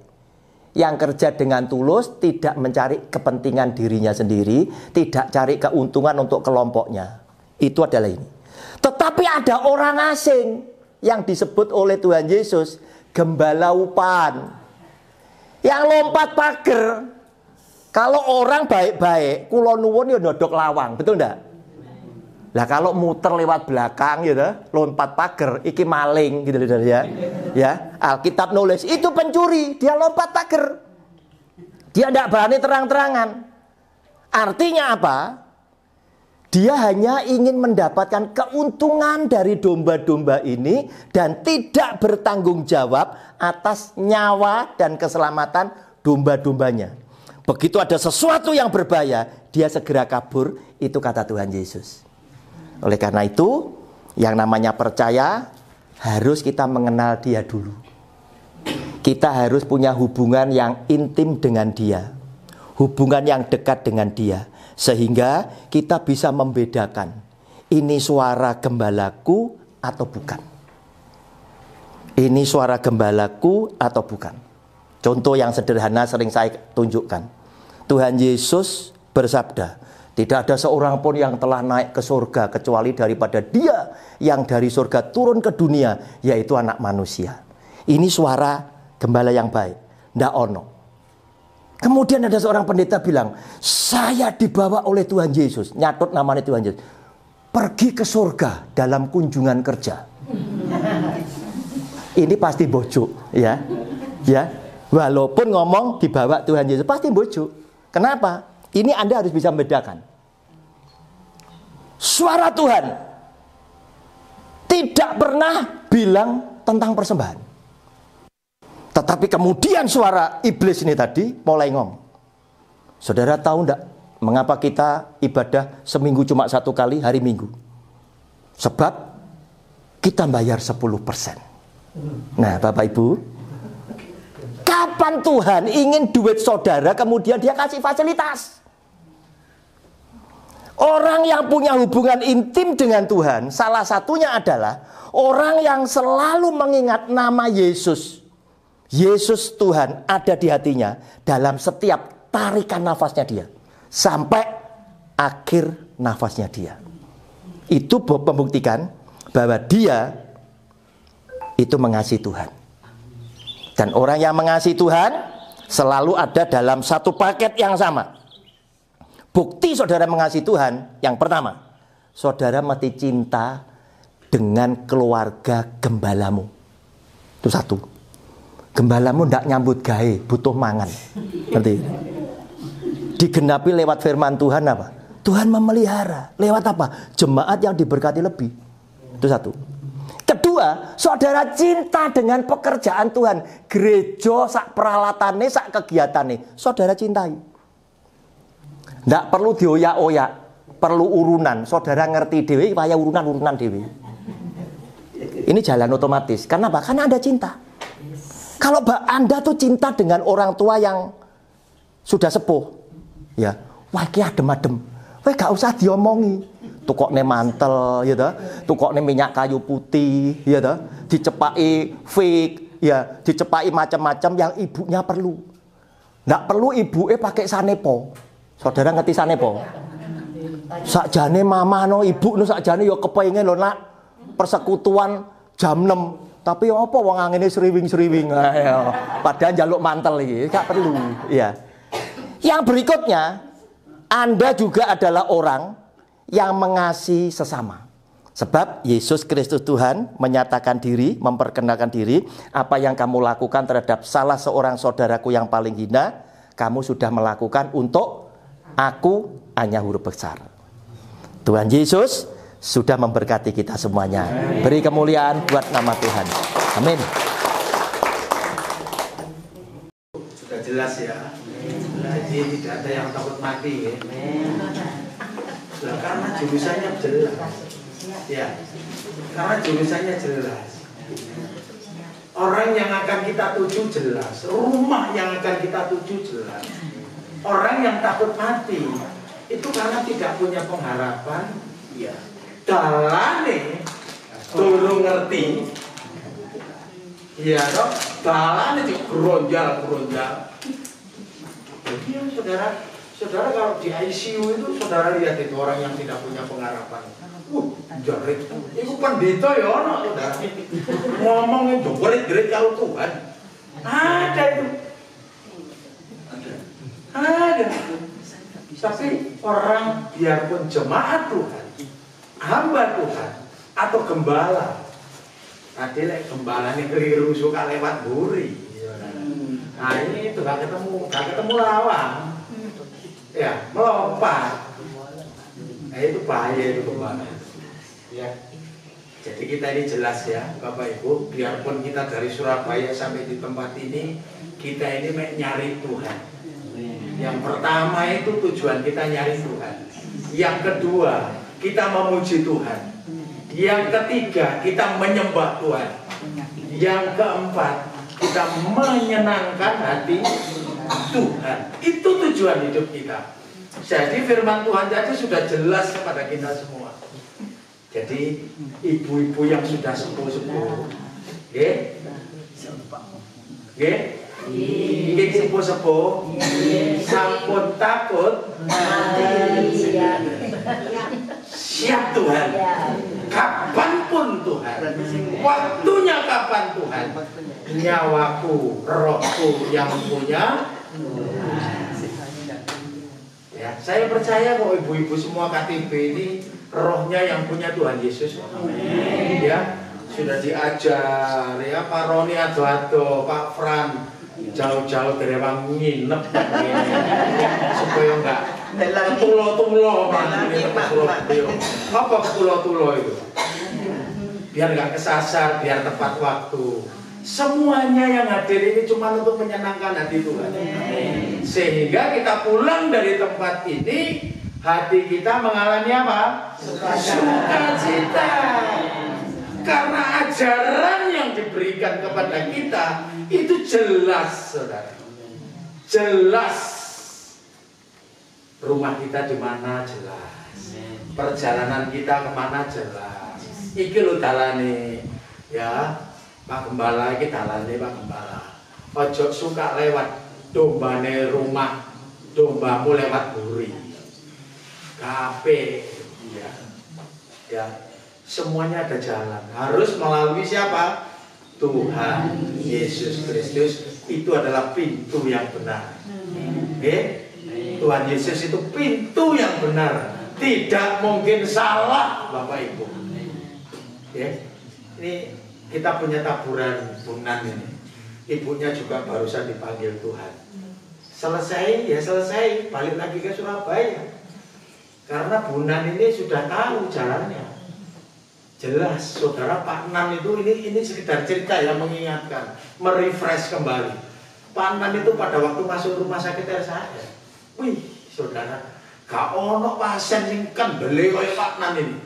Yang kerja dengan tulus, tidak mencari kepentingan dirinya sendiri, tidak cari keuntungan untuk kelompoknya. Itu adalah ini. Tetapi ada orang asing yang disebut oleh Tuhan Yesus gembala upan, yang lompat pagar. Kalau orang baik-baik, kulo nuwun ya nodok lawang, betul enggak? Lah kalau muter lewat belakang gitu, lompat pagar, iki maling gitu ya. Ya, Alkitab nulis itu pencuri, dia lompat pagar. Dia tidak berani terang-terangan. Artinya apa? Dia hanya ingin mendapatkan keuntungan dari domba-domba ini dan tidak bertanggung jawab atas nyawa dan keselamatan domba-dombanya. Begitu ada sesuatu yang berbahaya, dia segera kabur. Itu kata Tuhan Yesus. Oleh karena itu, yang namanya percaya harus kita mengenal dia dulu. Kita harus punya hubungan yang intim dengan dia, hubungan yang dekat dengan dia, sehingga kita bisa membedakan ini suara gembalaku atau bukan. Ini suara gembalaku atau bukan. Contoh yang sederhana sering saya tunjukkan. Tuhan Yesus bersabda, tidak ada seorang pun yang telah naik ke surga kecuali daripada dia yang dari surga turun ke dunia, yaitu anak manusia. Ini suara gembala yang baik. Ndak ono. Kemudian ada seorang pendeta bilang, saya dibawa oleh Tuhan Yesus, nyatut namanya Tuhan Yesus, pergi ke surga dalam kunjungan kerja. Ini pasti bojo, ya. Ya, walaupun ngomong dibawa Tuhan Yesus, pasti bojo. Kenapa? Ini Anda harus bisa membedakan. Suara Tuhan tidak pernah bilang tentang persembahan. Tetapi kemudian suara iblis ini tadi mulai ngomong. Saudara tahu enggak mengapa kita ibadah seminggu cuma 1 kali hari Minggu? Sebab kita bayar 10%. Nah, Bapak Ibu, kapan Tuhan ingin duit saudara kemudian dia kasih fasilitas? Orang yang punya hubungan intim dengan Tuhan, salah satunya adalah orang yang selalu mengingat nama Yesus. Yesus Tuhan ada di hatinya dalam setiap tarikan nafasnya dia sampai akhir nafasnya dia. Itu membuktikan bahwa dia itu mengasihi Tuhan. Dan orang yang mengasihi Tuhan selalu ada dalam satu paket yang sama. Bukti saudara mengasihi Tuhan, yang pertama, saudara mati cinta dengan keluarga gembalamu. Itu satu. Gembalamu tidak nyambut gawe, butuh mangan. Ngerti? Digenapi lewat firman Tuhan apa? Tuhan memelihara. Lewat apa? Jemaat yang diberkati lebih. Itu satu. Kedua, saudara cinta dengan pekerjaan Tuhan. Gereja, sak peralatannya, sak kegiatannya. Saudara cintai. Tidak perlu dioyak-oyak. Perlu urunan. Saudara ngerti dewe, kaya urunan-urunan dewe. Ini jalan otomatis. Kenapa? Karena Anda cinta. Kalau Anda tuh cinta dengan orang tua yang sudah sepuh, ya, wah iki adem-adem, wah gak usah diomongi, tukokne mantel, ya toh, tukokne minyak kayu putih, ya toh, dicepai fake, ya, dicepai macam-macam yang ibunya perlu. Nggak perlu ibuke pakai sanepo. Saudara ngerti sanepo? Sakjane mama no ibu no sakjane yo kepengin lho nak persekutuan jam 6. Tapi apa wong angene sriwing-sriwing ayo. Padahal njaluk mantel iki, gak perlu. Iya. Yang berikutnya, Anda juga adalah orang yang mengasihi sesama. Sebab Yesus Kristus Tuhan menyatakan diri, memperkenalkan diri, apa yang kamu lakukan terhadap salah seorang saudaraku yang paling hina, kamu sudah melakukan untuk aku, hanya huruf besar. Tuhan Yesus sudah memberkati kita semuanya. Beri kemuliaan buat nama Tuhan. Amin. Sudah jelas ya. Jadi tidak ada yang takut mati ya. Karena jurusannya jelas. Ya, karena jurusannya jelas. Orang yang akan kita tuju jelas. Rumah yang akan kita tuju jelas. Orang yang takut mati itu karena tidak punya pengharapan. Ya, dalane durung ngerti. Iya dong, dalane digeronjal-geronjal. Jadi ya, saudara kalau di ICU itu saudara lihat itu orang yang tidak punya pengharapan. Jerit, itu pendeta ya ono saudara. Ngomongin jerit-jerit kalau Tuhan. Ada itu. Ada. Tapi orang biarpun jemaat Tuhan, hamba Tuhan, atau gembala. Tadi gembala ini keliru suka lewat buri. Nah ini itu gak ketemu lawang. Ya, melompat. Nah itu bahaya itu gembala. Ya. Jadi kita ini jelas ya, Bapak Ibu, biarpun kita dari Surabaya sampai di tempat ini, kita ini nyari Tuhan. Yang pertama itu tujuan kita nyari Tuhan. Yang kedua, kita memuji Tuhan. Yang ketiga, kita menyembah Tuhan. Yang keempat, kita menyenangkan hati Tuhan. Itu tujuan hidup kita. Jadi firman Tuhan tadi sudah jelas kepada kita semua. Jadi ibu-ibu yang sudah sepuh-sepuh, Iki sepuh-sepuh, sampun takut, siap Tuhan. Kapanpun Tuhan, waktunya kapan Tuhan, nyawaku, rohku yang punya. Ya, saya percaya kok ibu-ibu semua KTB ini rohnya yang punya Tuhan Yesus. Ya, sudah diajar ya Pak Roni ado-ado, Pak Fran jauh-jauh dari bang nginep supaya enggak tulo-tulo apa tulo-tulo itu biar enggak kesasar, biar tepat waktu. Semuanya yang hadir ini cuma untuk menyenangkan hati Tuhan. Sehingga kita pulang dari tempat ini, hati kita mengalami apa? Sukacita. Karena ajaran yang diberikan kepada kita itu jelas, saudara. Jelas. Rumah kita di mana jelas. Perjalanan kita kemana jelas. Iki lho dalane, ya. Pak Gembala iki dalane Pak Gembala. Ojo suka lewat dombane rumah, dombamu lewat buri. Kape, ya. Ya. Semuanya ada jalan. Harus melalui siapa? Tuhan Yesus Kristus. Itu adalah pintu yang benar. Tuhan Yesus itu pintu yang benar. Tidak mungkin salah, Bapak Ibu. Ini kita punya taburan Bunan ini. Ibunya juga barusan dipanggil Tuhan. Selesai, ya selesai. Balik lagi ke Surabaya. Karena Bunan ini sudah tahu jalannya. Jelas, saudara Pak Nan itu ini sekedar cerita yang mengingatkan, merefresh kembali. Pak Nan itu pada waktu masuk rumah sakit saya, wih, saudara, gak ono pasien sing kendele kaya Pak Nan ini.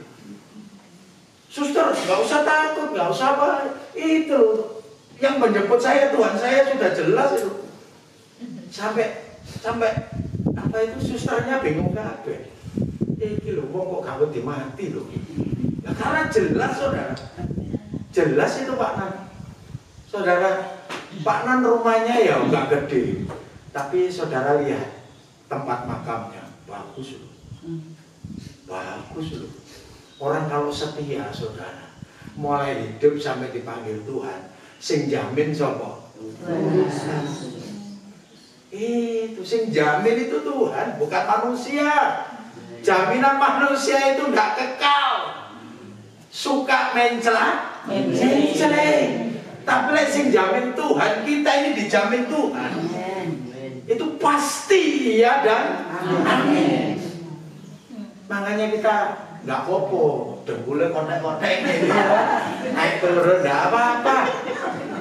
Suster, gak usah takut, gak usah apa, itu yang menjemput saya Tuhan saya sudah jelas itu. Sampai apa itu susternya bingung kabeh. Iki lho wong kok gak mati lho. Nah, karena jelas saudara, jelas itu Pak Nan. Saudara, Pak Nan rumahnya ya enggak gede, Tapi saudara lihat tempat makamnya bagus loh. Bagus loh. Orang kalau setia saudara, mulai hidup sampai dipanggil Tuhan, sing jamin sapa? Itu sing jamin itu Tuhan, bukan manusia. Jaminan manusia itu nggak kekal. Suka mencelak, menceleng. Tapi sing jamin Tuhan, kita ini dijamin Tuhan. Itu pasti ya dan amin. Makanya kita nggak popo, dengkulnya kotek-kotek gitu ya. Naik turun nggak apa-apa.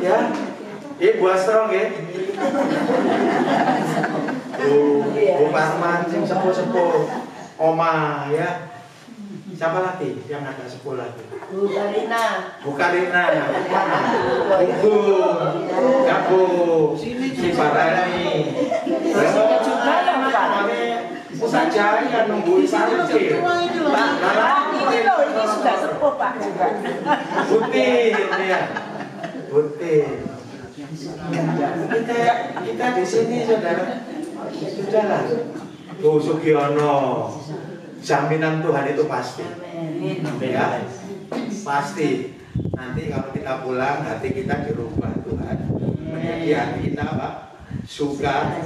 Ya, buah strong ya. Bu Parman sing sepuh-sepuh, Oma ya. Siapa lagi yang ada sepuh lagi? Bu Karina. Bu Karina. Bu. Ya Bu. Si Barani. Juga yang Pusat Jaya kan nunggu parkir. ini sudah sepuh Pak juga. Butin ya. Butin. Kita di sini saudara. Sudahlah. Bu Sugiono. Jaminan Tuhan itu pasti. Ya. Pasti. Nanti kalau kita pulang hati kita dirubah Tuhan. Menjadi hati kita apa? Suka.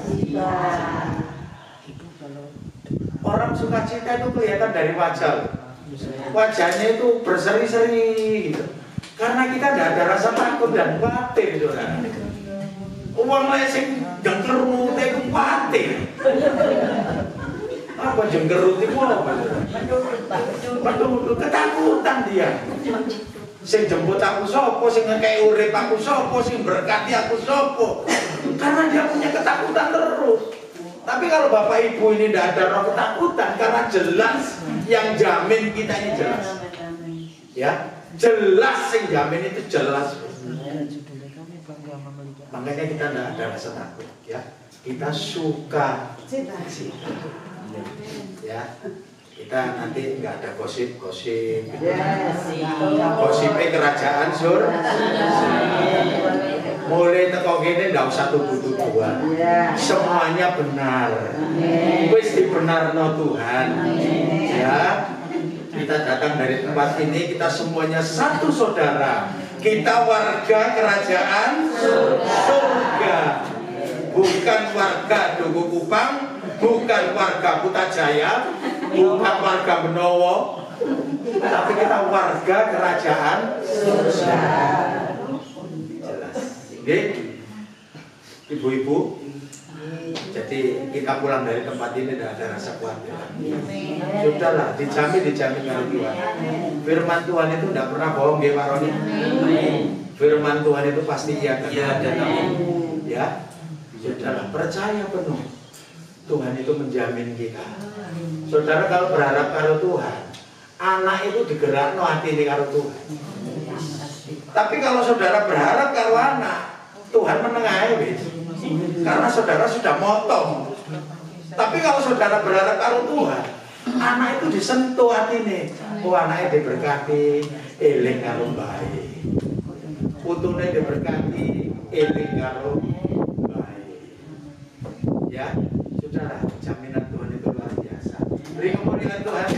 Orang sukacita itu kelihatan dari wajah. Wajahnya itu berseri-seri gitu. Karena kita tidak ada rasa takut dan khawatir gitu kan. Uang lesing jengkerut itu khawatir. Apa jengkerut itu apa? Betul, ketakutan dia. Sing jemput aku sopo, sing ngekei urip aku sopo, sing berkati aku sopo. Karena dia punya ketakutan terus. Tapi kalau Bapak Ibu ini tidak ada roh ketakutan, karena jelas yang jamin kita ini jelas. Ya, jelas yang jamin itu jelas. Makanya kita tidak ada rasa takut. Ya, kita suka cita. Ya, kita nanti nggak ada gosip-gosip. Gosipnya kerajaan surga. Mulai teko kene ndak usah tuduh-tuduhan. Semuanya benar. Wis dibenarno Tuhan. Ya. Kita datang dari tempat ini, kita semuanya satu saudara. Kita warga kerajaan surga. Bukan warga Duku Kupang, bukan warga Putrajaya, bukan warga Benowo, tapi kita warga kerajaan surga. Oke, ibu-ibu, jadi kita pulang dari tempat ini tidak ada rasa khawatir. Sudahlah, dijamin oleh Tuhan. Firman Tuhan itu tidak pernah bohong, ya Pak Roni. Firman Tuhan itu pasti iya dan amin. Ya, sudahlah, percaya penuh. Tuhan itu menjamin kita. Saudara kalau berharap karo Tuhan, anak itu digerakno hati ini karo Tuhan. Tapi kalau saudara berharap karo anak, Tuhan menengahi wis. Karena saudara sudah motong. Tapi kalau saudara berharap karo Tuhan, anak itu disentuh hati ini. Oh, anaknya diberkati, eling karo baik. Putune diberkati, eling karo baik. Ya, saudara, jaminan Tuhan itu luar biasa. Beri kemuliaan Tuhan.